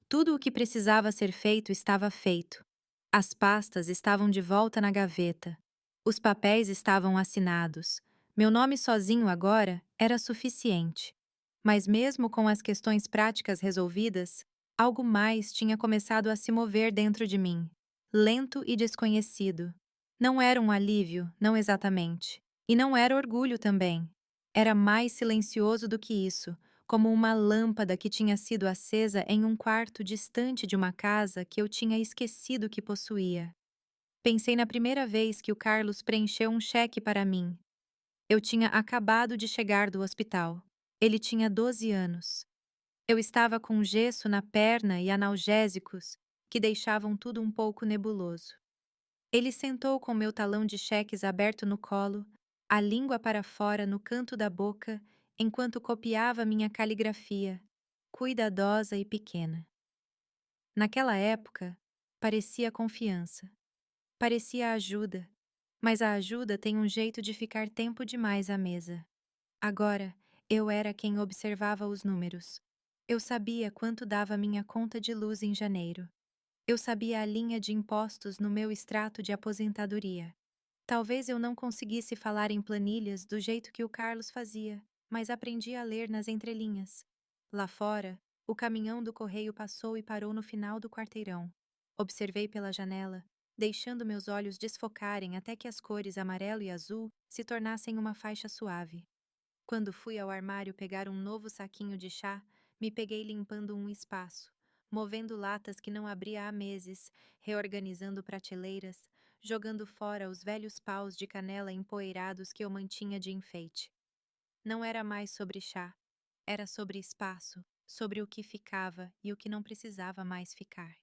Tudo o que precisava ser feito estava feito. As pastas estavam de volta na gaveta. Os papéis estavam assinados. Meu nome sozinho agora era suficiente. Mas mesmo com as questões práticas resolvidas, algo mais tinha começado a se mover dentro de mim, lento e desconhecido. Não era um alívio, não exatamente. E não era orgulho também. Era mais silencioso do que isso, como uma lâmpada que tinha sido acesa em um quarto distante de uma casa que eu tinha esquecido que possuía. Pensei na primeira vez que o Carlos preencheu um cheque para mim. Eu tinha acabado de chegar do hospital. Ele tinha 12 anos. Eu estava com gesso na perna e analgésicos que deixavam tudo um pouco nebuloso. Ele sentou com meu talão de cheques aberto no colo, a língua para fora no canto da boca, enquanto copiava minha caligrafia, cuidadosa e pequena. Naquela época, parecia confiança, parecia ajuda, mas a ajuda tem um jeito de ficar tempo demais à mesa. Agora, eu era quem observava os números. Eu sabia quanto dava minha conta de luz em janeiro. Eu sabia a linha de impostos no meu extrato de aposentadoria. Talvez eu não conseguisse falar em planilhas do jeito que o Carlos fazia, mas aprendi a ler nas entrelinhas. Lá fora, o caminhão do correio passou e parou no final do quarteirão. Observei pela janela, deixando meus olhos desfocarem até que as cores amarelo e azul se tornassem uma faixa suave. Quando fui ao armário pegar um novo saquinho de chá, me peguei limpando um espaço, movendo latas que não abria há meses, reorganizando prateleiras, jogando fora os velhos paus de canela empoeirados que eu mantinha de enfeite. Não era mais sobre chá, era sobre espaço, sobre o que ficava e o que não precisava mais ficar.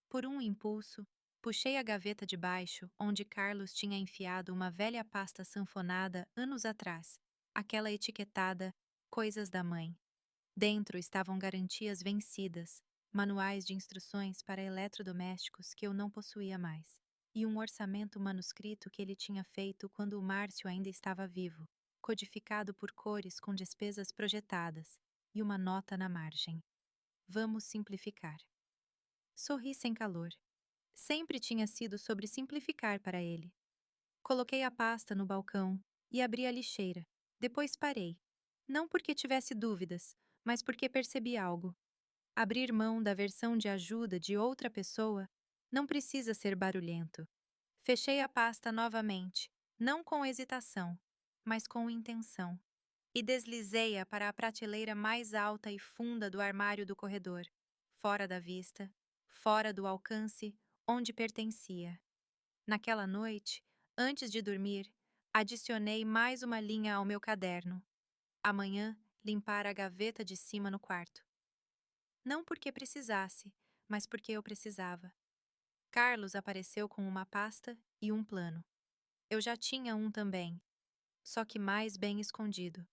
Por um impulso, puxei a gaveta de baixo, onde Carlos tinha enfiado uma velha pasta sanfonada anos atrás, aquela etiquetada Coisas da Mãe. Dentro estavam garantias vencidas, manuais de instruções para eletrodomésticos que eu não possuía mais, e um orçamento manuscrito que ele tinha feito quando o Márcio ainda estava vivo, codificado por cores com despesas projetadas, e uma nota na margem. Vamos simplificar. Sorri sem calor. Sempre tinha sido sobre simplificar para ele. Coloquei a pasta no balcão e abri a lixeira. Depois parei. Não porque tivesse dúvidas, mas porque percebi algo. Abrir mão da versão de ajuda de outra pessoa não precisa ser barulhento. Fechei a pasta novamente, não com hesitação, mas com intenção, e deslizei-a para a prateleira mais alta e funda do armário do corredor, fora da vista, fora do alcance, onde pertencia. Naquela noite, antes de dormir, adicionei mais uma linha ao meu caderno. Amanhã, limpar a gaveta de cima no quarto. Não porque precisasse, mas porque eu precisava. Carlos apareceu com uma pasta e um plano. Eu já tinha um também, só que mais bem escondido.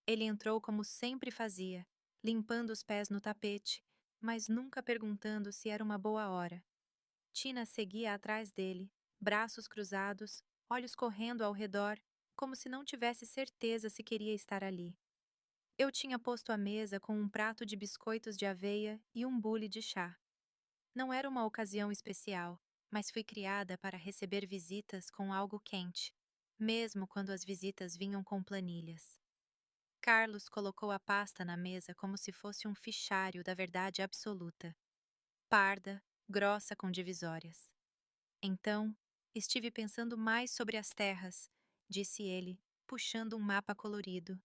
Ele entrou como sempre fazia, limpando os pés no tapete, mas nunca perguntando se era uma boa hora. Tina seguia atrás dele, braços cruzados, olhos correndo ao redor, como se não tivesse certeza se queria estar ali. Eu tinha posto a mesa com um prato de biscoitos de aveia e um bule de chá. Não era uma ocasião especial, mas fui criada para receber visitas com algo quente, mesmo quando as visitas vinham com planilhas. Carlos colocou a pasta na mesa como se fosse um fichário da verdade absoluta, parda, grossa com divisórias. Então, estive pensando mais sobre as terras, disse ele, puxando um mapa colorido.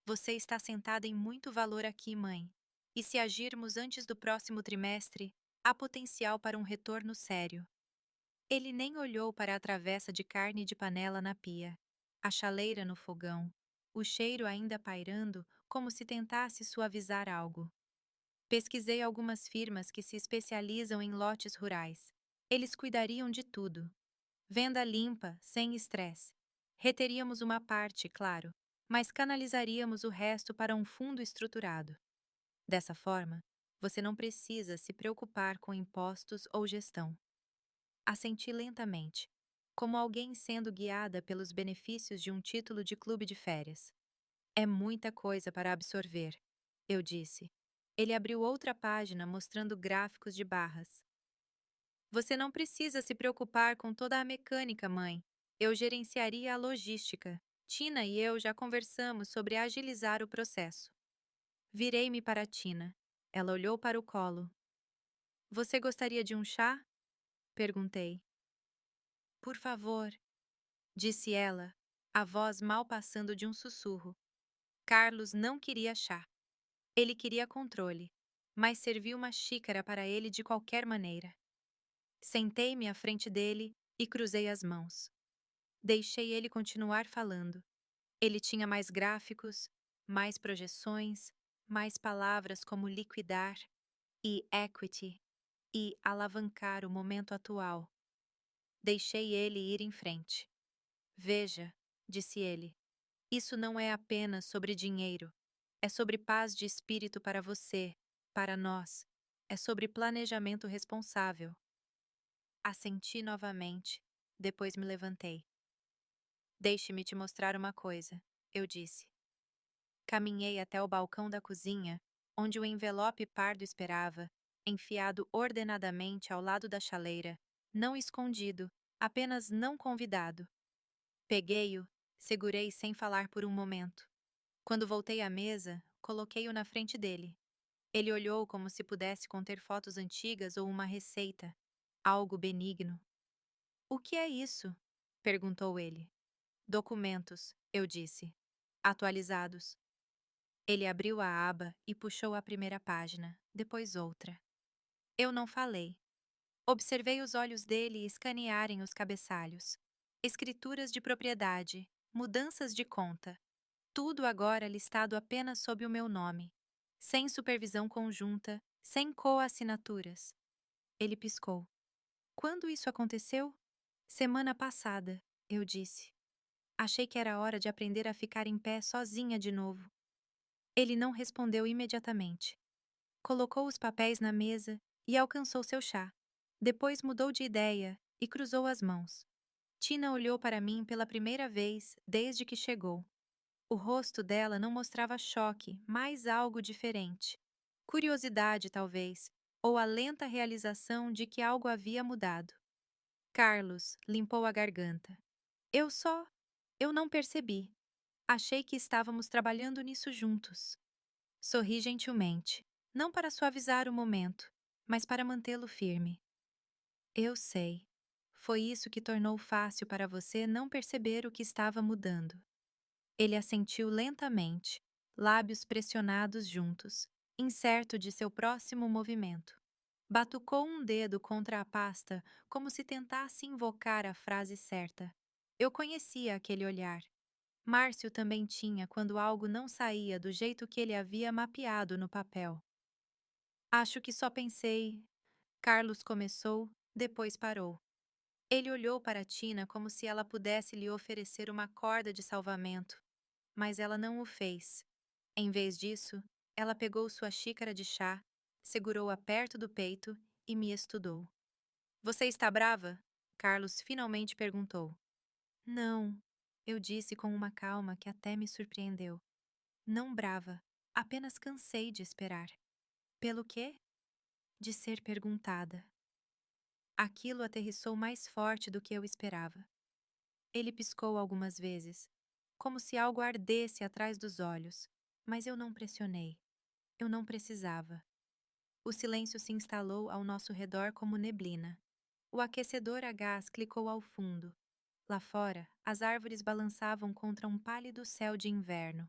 Você está sentada em muito valor aqui, mãe. E se agirmos antes do próximo trimestre, há potencial para um retorno sério. Ele nem olhou para a travessa de carne de panela na pia, a chaleira no fogão, o cheiro ainda pairando como se tentasse suavizar algo. Pesquisei algumas firmas que se especializam em lotes rurais. Eles cuidariam de tudo. Venda limpa, sem estresse. Reteríamos uma parte, claro, mas canalizaríamos o resto para um fundo estruturado. Dessa forma, você não precisa se preocupar com impostos ou gestão. Assenti lentamente, como alguém sendo guiada pelos benefícios de um título de clube de férias. É muita coisa para absorver, eu disse. Ele abriu outra página mostrando gráficos de barras. Você não precisa se preocupar com toda a mecânica, mãe. Eu gerenciaria a logística. Tina e eu já conversamos sobre agilizar o processo. Virei-me para Tina. Ela olhou para o colo. Você gostaria de um chá? Perguntei. Por favor, disse ela, a voz mal passando de um sussurro. Carlos não queria chá. Ele queria controle, mas servi uma xícara para ele de qualquer maneira. Sentei-me à frente dele e cruzei as mãos. Deixei ele continuar falando. Ele tinha mais gráficos, mais projeções, mais palavras como liquidar e equity e alavancar o momento atual. Deixei ele ir em frente. Veja, disse ele, isso não é apenas sobre dinheiro. É sobre paz de espírito para você, para nós. É sobre planejamento responsável. Assenti novamente. Depois me levantei. Deixe-me te mostrar uma coisa, eu disse. Caminhei até o balcão da cozinha, onde o envelope pardo esperava, enfiado ordenadamente ao lado da chaleira, não escondido, apenas não convidado. Peguei-o, segurei sem falar por um momento. Quando voltei à mesa, coloquei-o na frente dele. Ele olhou como se pudesse conter fotos antigas ou uma receita, algo benigno. O que é isso? Perguntou ele. Documentos, eu disse. Atualizados. Ele abriu a aba e puxou a primeira página, depois outra. Eu não falei. Observei os olhos dele escanearem os cabeçalhos. Escrituras de propriedade, mudanças de conta. Tudo agora listado apenas sob o meu nome. Sem supervisão conjunta, sem coassinaturas. Ele piscou. Quando isso aconteceu? Semana passada, eu disse. Achei que era hora de aprender a ficar em pé sozinha de novo. Ele não respondeu imediatamente. Colocou os papéis na mesa e alcançou seu chá. Depois mudou de ideia e cruzou as mãos. Tina olhou para mim pela primeira vez desde que chegou. O rosto dela não mostrava choque, mas algo diferente. Curiosidade, talvez, ou a lenta realização de que algo havia mudado. Carlos limpou a garganta. Eu só. Eu não percebi. Achei que estávamos trabalhando nisso juntos. Sorri gentilmente, não para suavizar o momento, mas para mantê-lo firme. Eu sei. Foi isso que tornou fácil para você não perceber o que estava mudando. Ele assentiu lentamente, lábios pressionados juntos, incerto de seu próximo movimento. Batucou um dedo contra a pasta como se tentasse invocar a frase certa. Eu conhecia aquele olhar. Márcio também tinha quando algo não saía do jeito que ele havia mapeado no papel. Acho que só pensei. Carlos começou, depois parou. Ele olhou para Tina como se ela pudesse lhe oferecer uma corda de salvamento, mas ela não o fez. Em vez disso, ela pegou sua xícara de chá, segurou-a perto do peito e me estudou. Você está brava? Carlos finalmente perguntou. Não, eu disse com uma calma que até me surpreendeu. Não brava, apenas cansei de esperar. Pelo quê? De ser perguntada. Aquilo aterrissou mais forte do que eu esperava. Ele piscou algumas vezes, como se algo ardesse atrás dos olhos, mas eu não pressionei. Eu não precisava. O silêncio se instalou ao nosso redor como neblina. O aquecedor a gás clicou ao fundo. Lá fora, as árvores balançavam contra um pálido céu de inverno.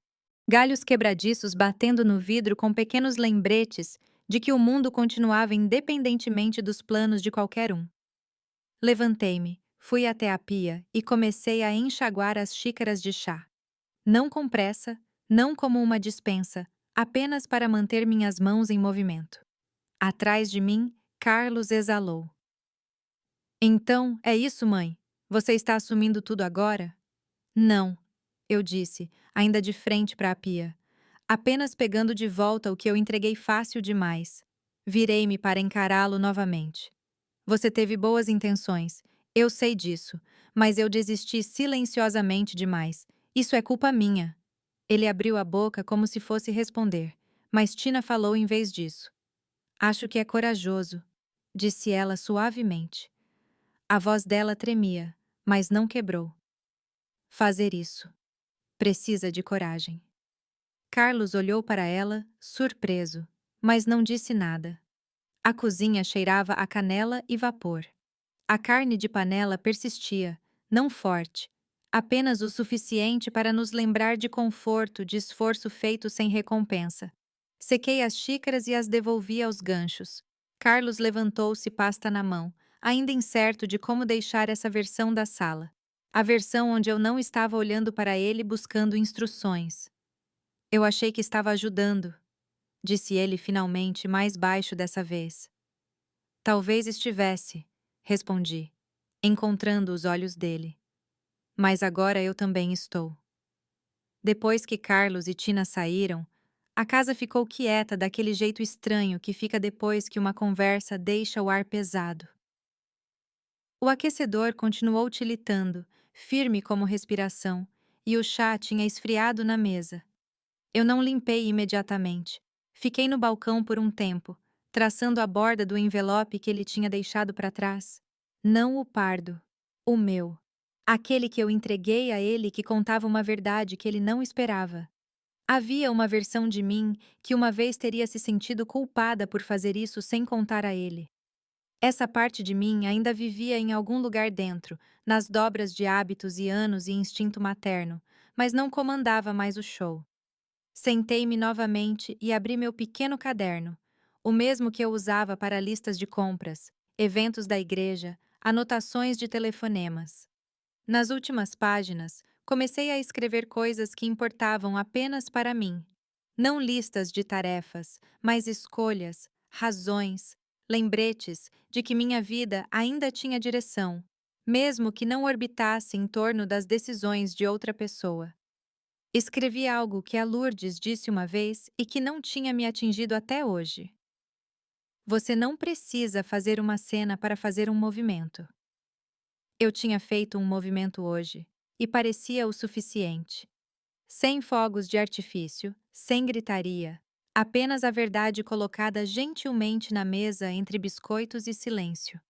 Galhos quebradiços batendo no vidro com pequenos lembretes de que o mundo continuava independentemente dos planos de qualquer um. Levantei-me, fui até a pia e comecei a enxaguar as xícaras de chá. Não com pressa, não como uma dispensa, apenas para manter minhas mãos em movimento. Atrás de mim, Carlos exalou. Então, é isso, mãe? Você está assumindo tudo agora? Não, eu disse, ainda de frente para a pia, apenas pegando de volta o que eu entreguei fácil demais. Virei-me para encará-lo novamente. Você teve boas intenções, eu sei disso, mas eu desisti silenciosamente demais. Isso é culpa minha. Ele abriu a boca como se fosse responder, mas Tina falou em vez disso. Acho que é corajoso, disse ela suavemente. A voz dela tremia, mas não quebrou. Fazer isso. Precisa de coragem. Carlos olhou para ela, surpreso, mas não disse nada. A cozinha cheirava a canela e vapor. A carne de panela persistia, não forte, apenas o suficiente para nos lembrar de conforto, de esforço feito sem recompensa. Sequei as xícaras e as devolvi aos ganchos. Carlos levantou-se, pasta na mão, ainda incerto de como deixar essa versão da sala. A versão onde eu não estava olhando para ele buscando instruções. Eu achei que estava ajudando, disse ele finalmente, mais baixo dessa vez. Talvez estivesse, respondi, encontrando os olhos dele. Mas agora eu também estou. Depois que Carlos e Tina saíram, a casa ficou quieta daquele jeito estranho que fica depois que uma conversa deixa o ar pesado. O aquecedor continuou tilitando, firme como respiração, e o chá tinha esfriado na mesa. Eu não limpei imediatamente. Fiquei no balcão por um tempo, traçando a borda do envelope que ele tinha deixado para trás. Não o pardo, o meu. Aquele que eu entreguei a ele que contava uma verdade que ele não esperava. Havia uma versão de mim que uma vez teria se sentido culpada por fazer isso sem contar a ele. Essa parte de mim ainda vivia em algum lugar dentro, nas dobras de hábitos e anos e instinto materno, mas não comandava mais o show. Sentei-me novamente e abri meu pequeno caderno, o mesmo que eu usava para listas de compras, eventos da igreja, anotações de telefonemas. Nas últimas páginas, comecei a escrever coisas que importavam apenas para mim. Não listas de tarefas, mas escolhas, razões, lembretes de que minha vida ainda tinha direção, mesmo que não orbitasse em torno das decisões de outra pessoa. Escrevi algo que a Lourdes disse uma vez e que não tinha me atingido até hoje. Você não precisa fazer uma cena para fazer um movimento. Eu tinha feito um movimento hoje, e parecia o suficiente. Sem fogos de artifício, sem gritaria, apenas a verdade colocada gentilmente na mesa entre biscoitos e silêncio.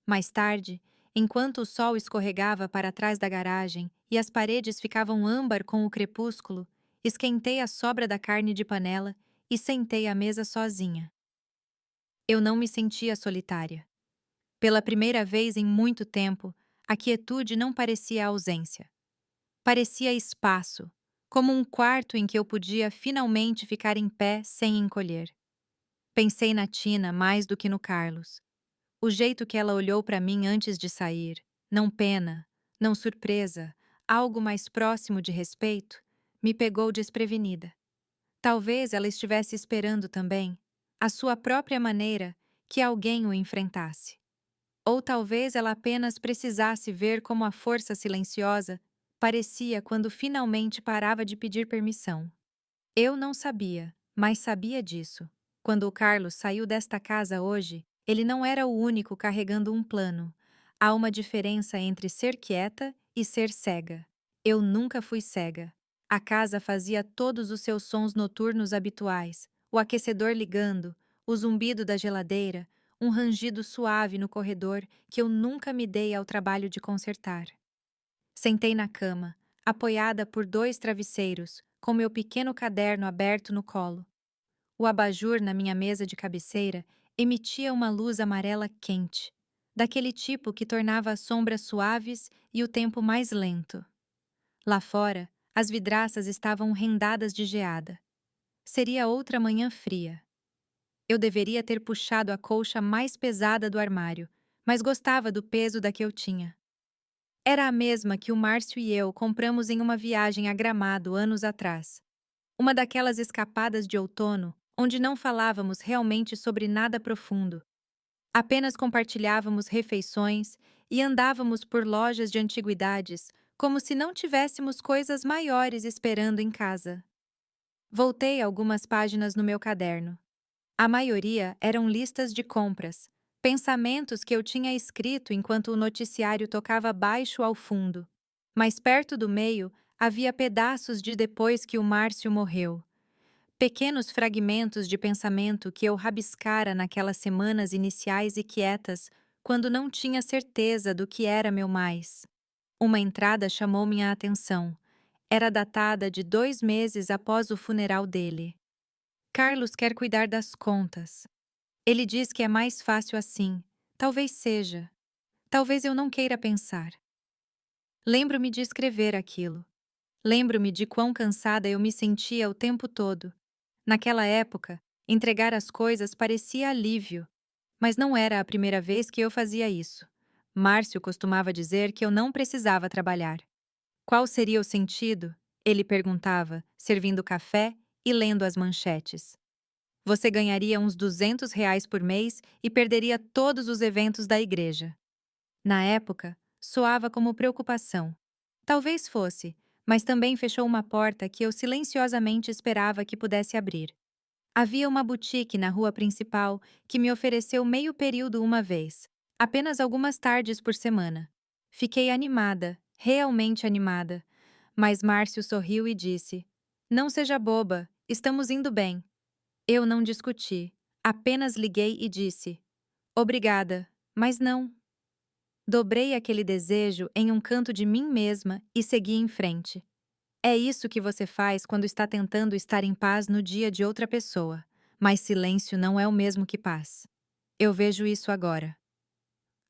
Mais tarde, enquanto o sol escorregava para trás da garagem e as paredes ficavam âmbar com o crepúsculo, esquentei a sobra da carne de panela e sentei à mesa sozinha. Eu não me sentia solitária. Pela primeira vez em muito tempo, a quietude não parecia ausência. Parecia espaço, como um quarto em que eu podia finalmente ficar em pé sem encolher. Pensei na Tina mais do que no Carlos. O jeito que ela olhou para mim antes de sair, não pena, não surpresa, algo mais próximo de respeito, me pegou desprevenida. Talvez ela estivesse esperando também, à sua própria maneira, que alguém o enfrentasse. Ou talvez ela apenas precisasse ver como a força silenciosa parecia quando finalmente parava de pedir permissão. Eu não sabia, mas sabia disso. Quando o Carlos saiu desta casa hoje, ele não era o único carregando um plano. Há uma diferença entre ser quieta e ser cega. Eu nunca fui cega. A casa fazia todos os seus sons noturnos habituais, o aquecedor ligando, o zumbido da geladeira, um rangido suave no corredor que eu nunca me dei ao trabalho de consertar. Sentei na cama, apoiada por 2 travesseiros, com meu pequeno caderno aberto no colo. O abajur na minha mesa de cabeceira emitia uma luz amarela quente, daquele tipo que tornava as sombras suaves e o tempo mais lento. Lá fora, as vidraças estavam rendadas de geada. Seria outra manhã fria. Eu deveria ter puxado a colcha mais pesada do armário, mas gostava do peso da que eu tinha. Era a mesma que o Márcio e eu compramos em uma viagem a Gramado anos atrás. Uma daquelas escapadas de outono, onde não falávamos realmente sobre nada profundo. Apenas compartilhávamos refeições e andávamos por lojas de antiguidades, como se não tivéssemos coisas maiores esperando em casa. Voltei algumas páginas no meu caderno. A maioria eram listas de compras, pensamentos que eu tinha escrito enquanto o noticiário tocava baixo ao fundo. Mais perto do meio, havia pedaços de depois que o Márcio morreu. Pequenos fragmentos de pensamento que eu rabiscara naquelas semanas iniciais e quietas, quando não tinha certeza do que era meu mais. Uma entrada chamou minha atenção. Era datada de 2 meses após o funeral dele. Carlos quer cuidar das contas. Ele diz que é mais fácil assim. Talvez seja. Talvez eu não queira pensar. Lembro-me de escrever aquilo. Lembro-me de quão cansada eu me sentia o tempo todo. Naquela época, entregar as coisas parecia alívio, mas não era a primeira vez que eu fazia isso. Márcio costumava dizer que eu não precisava trabalhar. Qual seria o sentido? Ele perguntava, servindo café e lendo as manchetes. Você ganharia uns R$ 200 por mês e perderia todos os eventos da igreja. Na época, soava como preocupação. Talvez fosse, mas também fechou uma porta que eu silenciosamente esperava que pudesse abrir. Havia uma boutique na rua principal que me ofereceu meio período uma vez, apenas algumas tardes por semana. Fiquei animada, realmente animada. Mas Márcio sorriu e disse: Não seja boba, estamos indo bem. Eu não discuti, apenas liguei e disse: Obrigada, mas não. Dobrei aquele desejo em um canto de mim mesma e segui em frente. É isso que você faz quando está tentando estar em paz no dia de outra pessoa, mas silêncio não é o mesmo que paz. Eu vejo isso agora.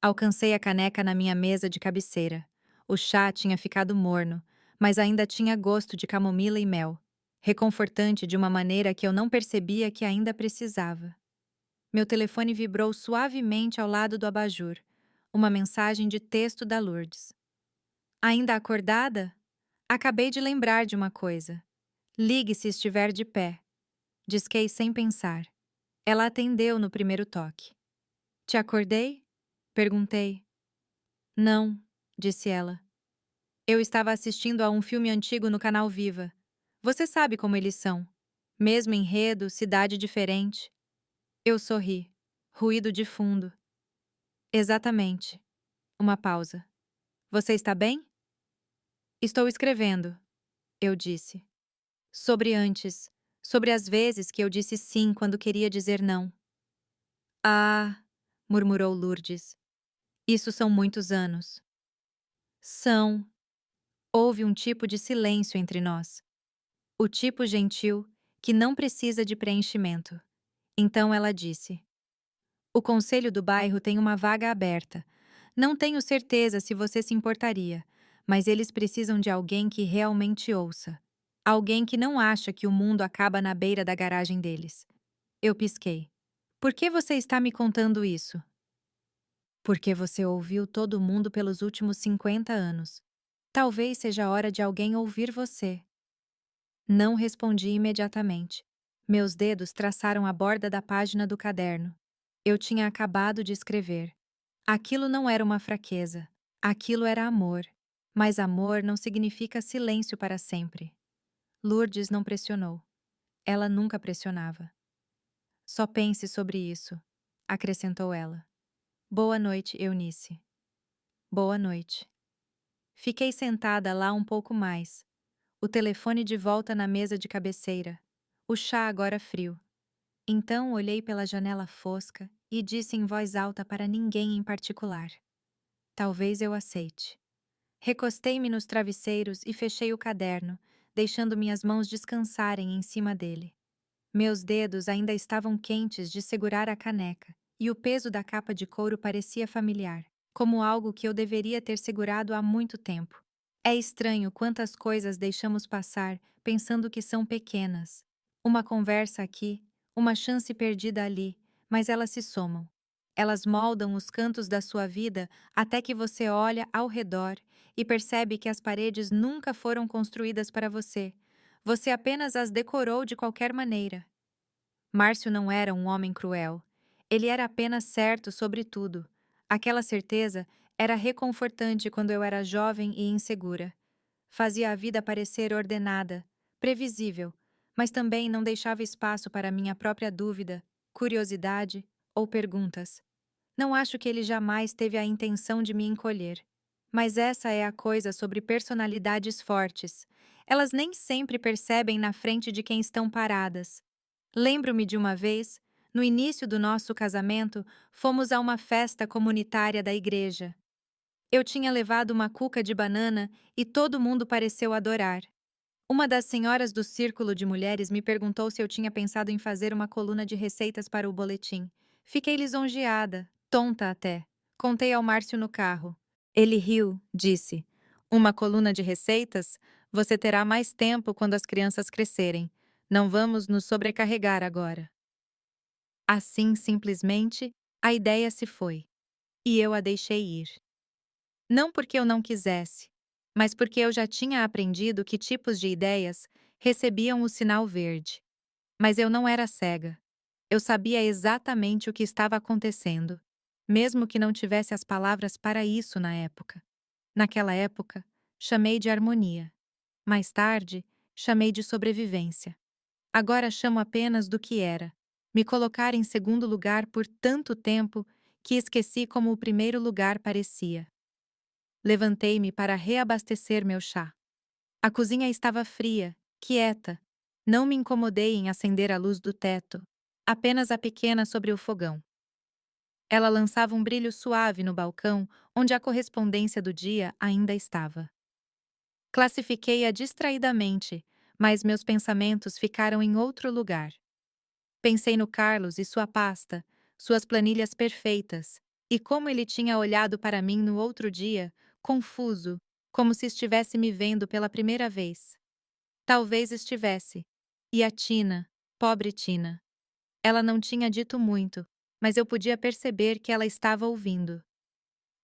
Alcancei a caneca na minha mesa de cabeceira. O chá tinha ficado morno, mas ainda tinha gosto de camomila e mel, reconfortante de uma maneira que eu não percebia que ainda precisava. Meu telefone vibrou suavemente ao lado do abajur. Uma mensagem de texto da Lourdes. Ainda acordada? Acabei de lembrar de uma coisa. Ligue se estiver de pé. Disquei sem pensar. Ela atendeu no primeiro toque. Te acordei? Perguntei. Não, disse ela. Eu estava assistindo a um filme antigo no canal Viva. Você sabe como eles são. Mesmo enredo, cidade diferente. Eu sorri. Ruído de fundo. Exatamente. Uma pausa. Você está bem? Estou escrevendo, eu disse. Sobre antes. Sobre as vezes que eu disse sim quando queria dizer não. Ah, murmurou Lourdes. Isso são muitos anos. São. Houve um tipo de silêncio entre nós. O tipo gentil, que não precisa de preenchimento. Então ela disse: O conselho do bairro tem uma vaga aberta. Não tenho certeza se você se importaria, mas eles precisam de alguém que realmente ouça. Alguém que não acha que o mundo acaba na beira da garagem deles. Eu pisquei. Por que você está me contando isso? Porque você ouviu todo mundo pelos últimos 50 anos. Talvez seja a hora de alguém ouvir você. Não respondi imediatamente. Meus dedos traçaram a borda da página do caderno. Eu tinha acabado de escrever. Aquilo não era uma fraqueza. Aquilo era amor. Mas amor não significa silêncio para sempre. Lourdes não pressionou. Ela nunca pressionava. Só pense sobre isso, acrescentou ela. Boa noite, Eunice. Boa noite. Fiquei sentada lá um pouco mais. O telefone de volta na mesa de cabeceira. O chá agora frio. Então olhei pela janela fosca e disse em voz alta para ninguém em particular: talvez eu aceite. Recostei-me nos travesseiros e fechei o caderno, deixando minhas mãos descansarem em cima dele. Meus dedos ainda estavam quentes de segurar a caneca, e o peso da capa de couro parecia familiar, como algo que eu deveria ter segurado há muito tempo. É estranho quantas coisas deixamos passar pensando que são pequenas. Uma conversa aqui, uma chance perdida ali, mas elas se somam. Elas moldam os cantos da sua vida até que você olha ao redor e percebe que as paredes nunca foram construídas para você. Você apenas as decorou de qualquer maneira. Márcio não era um homem cruel. Ele era apenas certo sobre tudo. Aquela certeza era reconfortante quando eu era jovem e insegura. Fazia a vida parecer ordenada, previsível, mas também não deixava espaço para minha própria dúvida, curiosidade ou perguntas. Não acho que ele jamais teve a intenção de me encolher. Mas essa é a coisa sobre personalidades fortes. Elas nem sempre percebem na frente de quem estão paradas. Lembro-me de uma vez, no início do nosso casamento, fomos a uma festa comunitária da igreja. Eu tinha levado uma cuca de banana e todo mundo pareceu adorar. Uma das senhoras do círculo de mulheres me perguntou se eu tinha pensado em fazer uma coluna de receitas para o boletim. Fiquei lisonjeada, tonta até. Contei ao Márcio no carro. Ele riu, disse: uma coluna de receitas? Você terá mais tempo quando as crianças crescerem. Não vamos nos sobrecarregar agora. Assim, simplesmente, a ideia se foi. E eu a deixei ir. Não porque eu não quisesse, mas porque eu já tinha aprendido que tipos de ideias recebiam o sinal verde. Mas eu não era cega. Eu sabia exatamente o que estava acontecendo, mesmo que não tivesse as palavras para isso na época. Naquela época, chamei de harmonia. Mais tarde, chamei de sobrevivência. Agora chamo apenas do que era. Me colocar em segundo lugar por tanto tempo que esqueci como o primeiro lugar parecia. Levantei-me para reabastecer meu chá. A cozinha estava fria, quieta. Não me incomodei em acender a luz do teto, apenas a pequena sobre o fogão. Ela lançava um brilho suave no balcão, onde a correspondência do dia ainda estava. Classifiquei-a distraidamente, mas meus pensamentos ficaram em outro lugar. Pensei no Carlos e sua pasta, suas planilhas perfeitas, e como ele tinha olhado para mim no outro dia, confuso, como se estivesse me vendo pela primeira vez. Talvez estivesse. E a Tina, pobre Tina. Ela não tinha dito muito, mas eu podia perceber que ela estava ouvindo.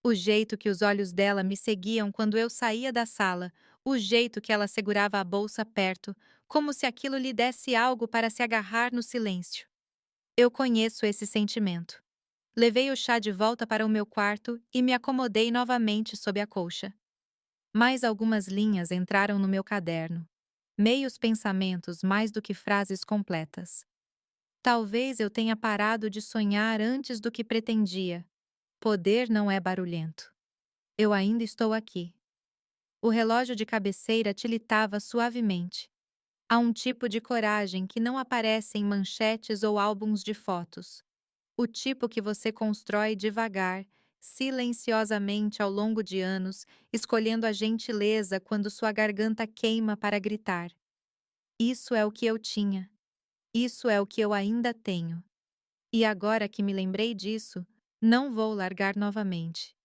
O jeito que os olhos dela me seguiam quando eu saía da sala, o jeito que ela segurava a bolsa perto, como se aquilo lhe desse algo para se agarrar no silêncio. Eu conheço esse sentimento. Levei o chá de volta para o meu quarto e me acomodei novamente sob a colcha. Mais algumas linhas entraram no meu caderno. Meios pensamentos mais do que frases completas. Talvez eu tenha parado de sonhar antes do que pretendia. Poder não é barulhento. Eu ainda estou aqui. O relógio de cabeceira tilitava suavemente. Há um tipo de coragem que não aparece em manchetes ou álbuns de fotos. O tipo que você constrói devagar, silenciosamente ao longo de anos, escolhendo a gentileza quando sua garganta queima para gritar. Isso é o que eu tinha. Isso é o que eu ainda tenho. E agora que me lembrei disso, não vou largar novamente.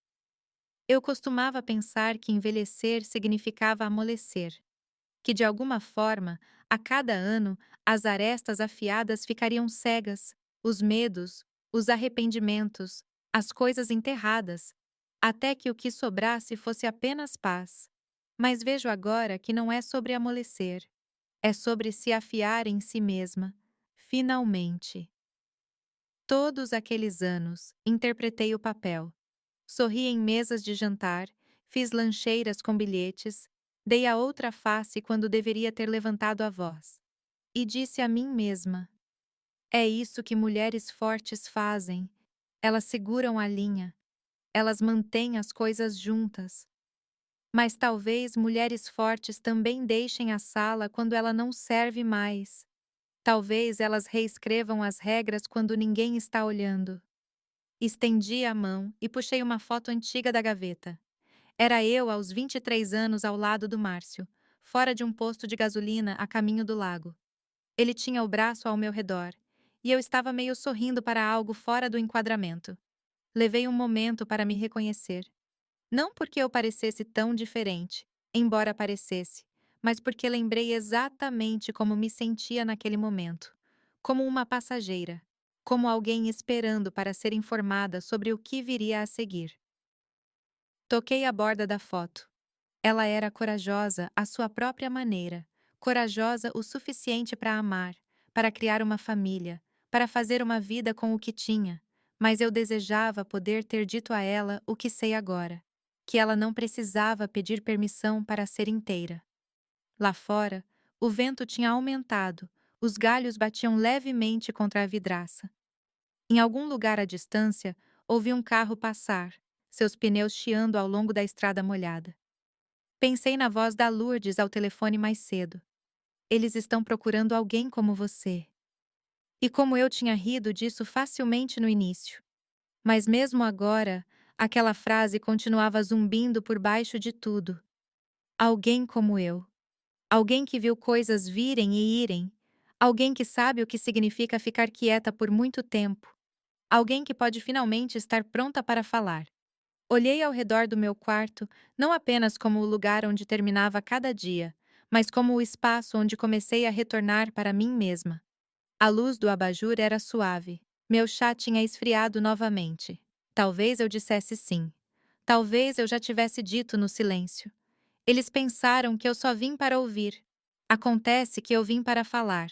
Eu costumava pensar que envelhecer significava amolecer, que de alguma forma, a cada ano, as arestas afiadas ficariam cegas, os medos, os arrependimentos, as coisas enterradas, até que o que sobrasse fosse apenas paz. Mas vejo agora que não é sobre amolecer, é sobre se afiar em si mesma, finalmente. Todos aqueles anos, interpretei o papel. Sorri em mesas de jantar, fiz lancheiras com bilhetes, dei a outra face quando deveria ter levantado a voz. E disse a mim mesma: é isso que mulheres fortes fazem. Elas seguram a linha, elas mantêm as coisas juntas. Mas talvez mulheres fortes também deixem a sala quando ela não serve mais. Talvez elas reescrevam as regras quando ninguém está olhando. Estendi a mão e puxei uma foto antiga da gaveta. Era eu aos 23 anos ao lado do Márcio, fora de um posto de gasolina a caminho do lago. Ele tinha o braço ao meu redor, e eu estava meio sorrindo para algo fora do enquadramento. Levei um momento para me reconhecer. Não porque eu parecesse tão diferente, embora parecesse, mas porque lembrei exatamente como me sentia naquele momento. Como uma passageira. Como alguém esperando para ser informada sobre o que viria a seguir. Toquei a borda da foto. Ela era corajosa à sua própria maneira, corajosa o suficiente para amar, para criar uma família, para fazer uma vida com o que tinha, mas eu desejava poder ter dito a ela o que sei agora, que ela não precisava pedir permissão para ser inteira. Lá fora, o vento tinha aumentado, os galhos batiam levemente contra a vidraça. Em algum lugar à distância, ouvi um carro passar, seus pneus chiando ao longo da estrada molhada. Pensei na voz da Lourdes ao telefone mais cedo. Eles estão procurando alguém como você. E como eu tinha rido disso facilmente no início. Mas mesmo agora, aquela frase continuava zumbindo por baixo de tudo. Alguém como eu. Alguém que viu coisas virem e irem. Alguém que sabe o que significa ficar quieta por muito tempo. Alguém que pode finalmente estar pronta para falar. Olhei ao redor do meu quarto, não apenas como o lugar onde terminava cada dia, mas como o espaço onde comecei a retornar para mim mesma. A luz do abajur era suave. Meu chá tinha esfriado novamente. Talvez eu dissesse sim. Talvez eu já tivesse dito no silêncio. Eles pensaram que eu só vim para ouvir. Acontece que eu vim para falar.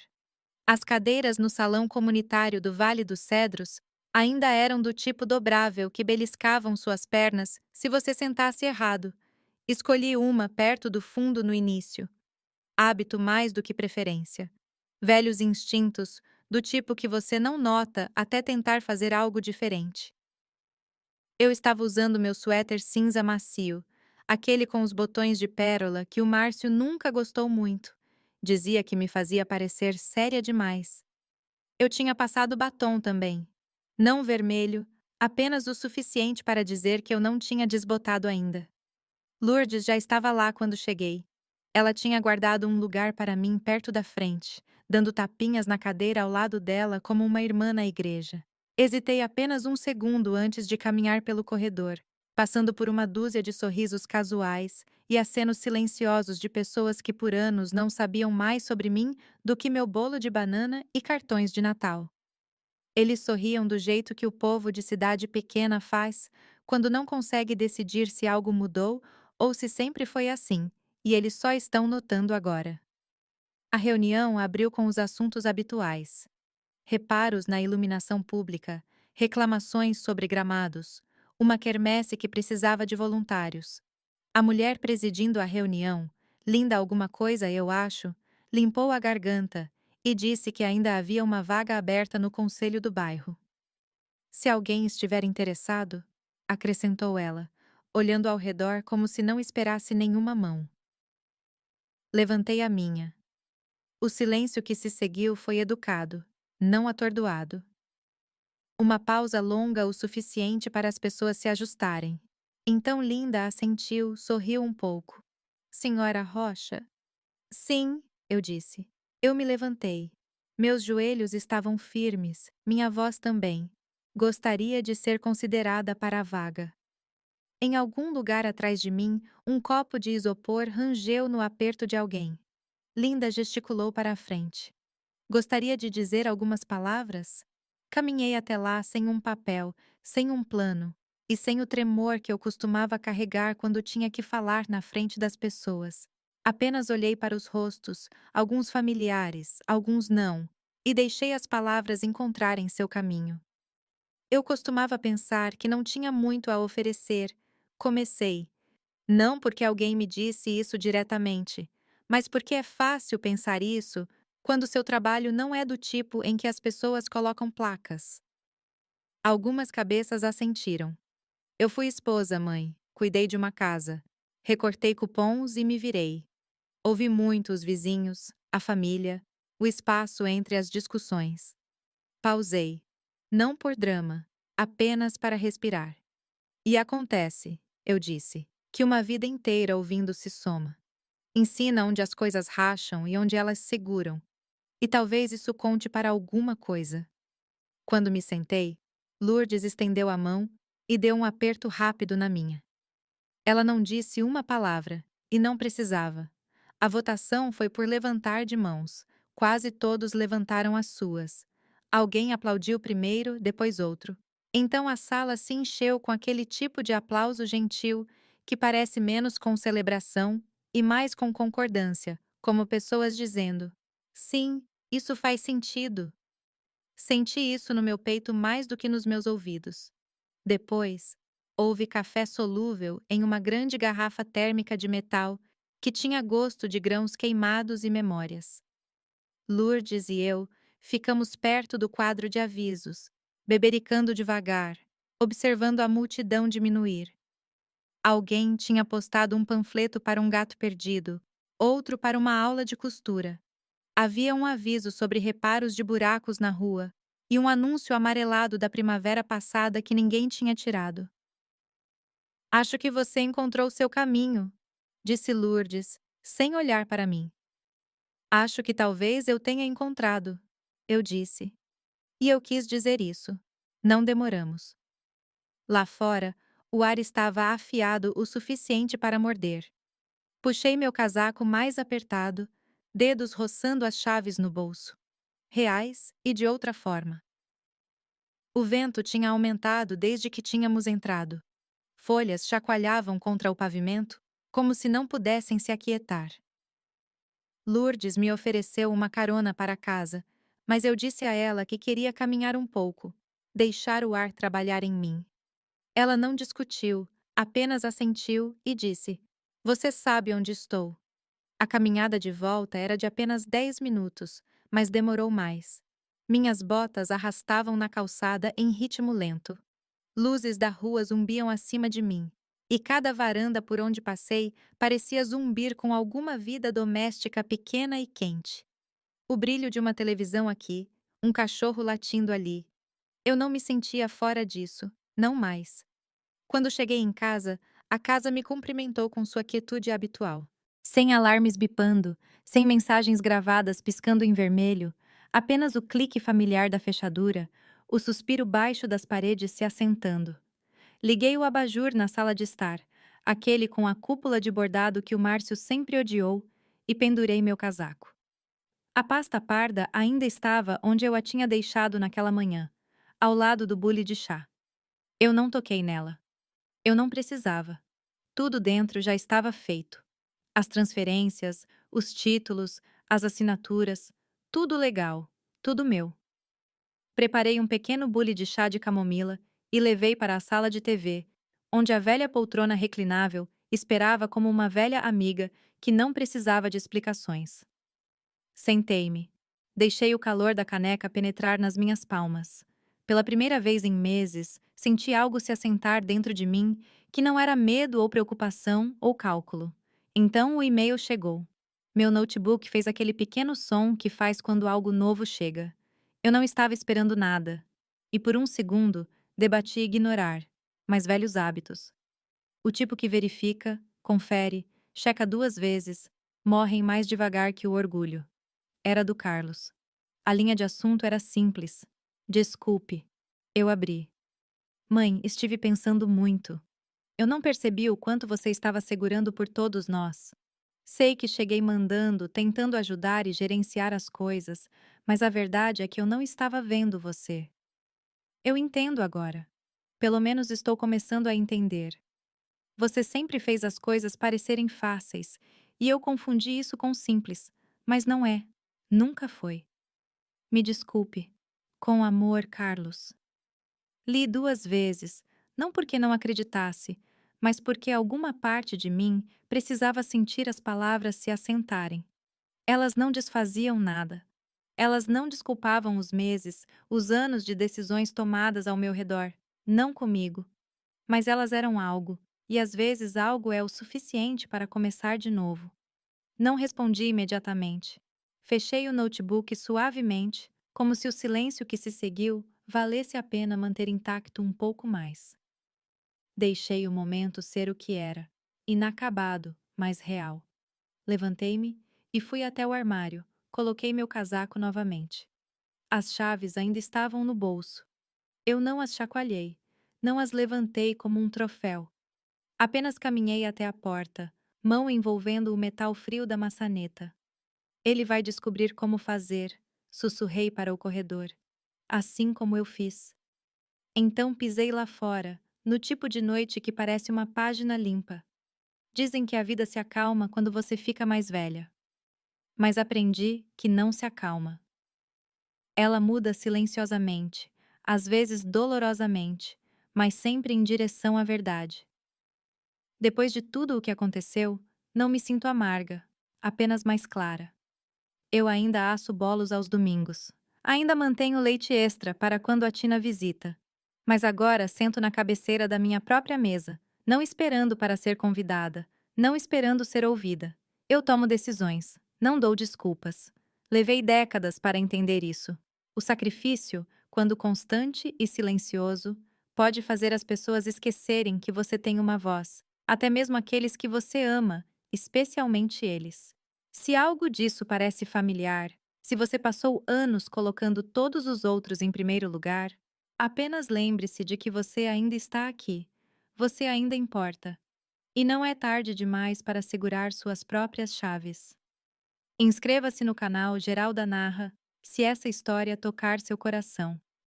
As cadeiras no salão comunitário do Vale dos Cedros ainda eram do tipo dobrável que beliscavam suas pernas se você sentasse errado. Escolhi uma perto do fundo no início. Hábito mais do que preferência. Velhos instintos, do tipo que você não nota até tentar fazer algo diferente. Eu estava usando meu suéter cinza macio, aquele com os botões de pérola que o Márcio nunca gostou muito. Dizia que me fazia parecer séria demais. Eu tinha passado batom também. Não vermelho, apenas o suficiente para dizer que eu não tinha desbotado ainda. Lourdes já estava lá quando cheguei. Ela tinha guardado um lugar para mim perto da frente, dando tapinhas na cadeira ao lado dela como uma irmã na igreja. Hesitei apenas um segundo antes de caminhar pelo corredor, passando por uma dúzia de sorrisos casuais e acenos silenciosos de pessoas que por anos não sabiam mais sobre mim do que meu bolo de banana e cartões de Natal. Eles sorriam do jeito que o povo de cidade pequena faz quando não consegue decidir se algo mudou ou se sempre foi assim, e eles só estão notando agora. A reunião abriu com os assuntos habituais. Reparos na iluminação pública, reclamações sobre gramados, uma quermesse que precisava de voluntários. A mulher presidindo a reunião, linda alguma coisa eu acho, limpou a garganta e disse que ainda havia uma vaga aberta no conselho do bairro. Se alguém estiver interessado, acrescentou ela, olhando ao redor como se não esperasse nenhuma mão. Levantei a minha. O silêncio que se seguiu foi educado, não atordoado. Uma pausa longa o suficiente para as pessoas se ajustarem. Então Linda assentiu, sorriu um pouco. Senhora Rocha? Sim, eu disse. Eu me levantei. Meus joelhos estavam firmes, minha voz também. Gostaria de ser considerada para a vaga. Em algum lugar atrás de mim, um copo de isopor rangeu no aperto de alguém. Linda gesticulou para a frente. Gostaria de dizer algumas palavras? Caminhei até lá sem um papel, sem um plano, e sem o tremor que eu costumava carregar quando tinha que falar na frente das pessoas. Apenas olhei para os rostos, alguns familiares, alguns não, e deixei as palavras encontrarem seu caminho. Eu costumava pensar que não tinha muito a oferecer. Comecei. Não porque alguém me disse isso diretamente, mas porque é fácil pensar isso quando seu trabalho não é do tipo em que as pessoas colocam placas. Algumas cabeças assentiram. Eu fui esposa, mãe, cuidei de uma casa, recortei cupons e me virei. Ouvi muito os vizinhos, a família, o espaço entre as discussões. Pausei. Não por drama, apenas para respirar. E acontece, eu disse, que uma vida inteira ouvindo se soma. Ensina onde as coisas racham e onde elas seguram. E talvez isso conte para alguma coisa. Quando me sentei, Lourdes estendeu a mão e deu um aperto rápido na minha. Ela não disse uma palavra, e não precisava. A votação foi por levantar de mãos. Quase todos levantaram as suas. Alguém aplaudiu primeiro, depois outro. Então a sala se encheu com aquele tipo de aplauso gentil que parece menos com celebração e mais com concordância, como pessoas dizendo: sim, isso faz sentido. Senti isso no meu peito mais do que nos meus ouvidos. Depois, houve café solúvel em uma grande garrafa térmica de metal que tinha gosto de grãos queimados e memórias. Lourdes e eu ficamos perto do quadro de avisos, bebericando devagar, observando a multidão diminuir. Alguém tinha postado um panfleto para um gato perdido, outro para uma aula de costura. Havia um aviso sobre reparos de buracos na rua e um anúncio amarelado da primavera passada que ninguém tinha tirado. Acho que você encontrou seu caminho, disse Lourdes, sem olhar para mim. Acho que talvez eu tenha encontrado, eu disse. E eu quis dizer isso. Não demoramos. Lá fora, o ar estava afiado o suficiente para morder. Puxei meu casaco mais apertado, dedos roçando as chaves no bolso. Reais e de outra forma. O vento tinha aumentado desde que tínhamos entrado. Folhas chacoalhavam contra o pavimento, como se não pudessem se aquietar. Lourdes me ofereceu uma carona para casa, mas eu disse a ela que queria caminhar um pouco, deixar o ar trabalhar em mim. Ela não discutiu, apenas assentiu e disse: Você sabe onde estou. A caminhada de volta era de apenas 10 minutos, mas demorou mais. Minhas botas arrastavam na calçada em ritmo lento. Luzes da rua zumbiam acima de mim, e cada varanda por onde passei parecia zumbir com alguma vida doméstica pequena e quente. O brilho de uma televisão aqui, um cachorro latindo ali. Eu não me sentia fora disso, não mais. Quando cheguei em casa, a casa me cumprimentou com sua quietude habitual. Sem alarmes bipando, sem mensagens gravadas piscando em vermelho, apenas o clique familiar da fechadura, o suspiro baixo das paredes se assentando. Liguei o abajur na sala de estar, aquele com a cúpula de bordado que o Márcio sempre odiou, e pendurei meu casaco. A pasta parda ainda estava onde eu a tinha deixado naquela manhã, ao lado do bule de chá. Eu não toquei nela. Eu não precisava. Tudo dentro já estava feito. As transferências, os títulos, as assinaturas, tudo legal, tudo meu. Preparei um pequeno bule de chá de camomila e levei para a sala de TV, onde a velha poltrona reclinável esperava como uma velha amiga que não precisava de explicações. Sentei-me. Deixei o calor da caneca penetrar nas minhas palmas. Pela primeira vez em meses, senti algo se assentar dentro de mim que não era medo ou preocupação ou cálculo. Então o e-mail chegou. Meu notebook fez aquele pequeno som que faz quando algo novo chega. Eu não estava esperando nada. E por um segundo, debati ignorar, mas velhos hábitos. O tipo que verifica, confere, checa 2 vezes, morrem mais devagar que o orgulho. Era do Carlos. A linha de assunto era simples. Desculpe. Eu abri. Mãe, estive pensando muito. Eu não percebi o quanto você estava segurando por todos nós. Sei que cheguei mandando, tentando ajudar e gerenciar as coisas, mas a verdade é que eu não estava vendo você. Eu entendo agora. Pelo menos estou começando a entender. Você sempre fez as coisas parecerem fáceis, e eu confundi isso com simples, mas não é. Nunca foi. Me desculpe. Com amor, Carlos. Li 2 vezes, não porque não acreditasse, mas porque alguma parte de mim precisava sentir as palavras se assentarem. Elas não desfaziam nada. Elas não desculpavam os meses, os anos de decisões tomadas ao meu redor. Não comigo. Mas elas eram algo, e às vezes algo é o suficiente para começar de novo. Não respondi imediatamente. Fechei o notebook suavemente, como se o silêncio que se seguiu valesse a pena manter intacto um pouco mais. Deixei o momento ser o que era, inacabado, mas real. Levantei-me e fui até o armário, coloquei meu casaco novamente. As chaves ainda estavam no bolso. Eu não as chacoalhei, não as levantei como um troféu. Apenas caminhei até a porta, mão envolvendo o metal frio da maçaneta. Ele vai descobrir como fazer, sussurrei para o corredor. Assim como eu fiz. Então pisei lá fora, no tipo de noite que parece uma página limpa. Dizem que a vida se acalma quando você fica mais velha. Mas aprendi que não se acalma. Ela muda silenciosamente, às vezes dolorosamente, mas sempre em direção à verdade. Depois de tudo o que aconteceu, não me sinto amarga, apenas mais clara. Eu ainda asso bolos aos domingos. Ainda mantenho leite extra para quando a Tina visita. Mas agora sento na cabeceira da minha própria mesa, não esperando para ser convidada, não esperando ser ouvida. Eu tomo decisões, não dou desculpas. Levei décadas para entender isso. O sacrifício, quando constante e silencioso, pode fazer as pessoas esquecerem que você tem uma voz, até mesmo aqueles que você ama, especialmente eles. Se algo disso parece familiar, se você passou anos colocando todos os outros em primeiro lugar, apenas lembre-se de que você ainda está aqui. Você ainda importa. E não é tarde demais para segurar suas próprias chaves. Inscreva-se no canal Geralda Narra, se essa história tocar seu coração.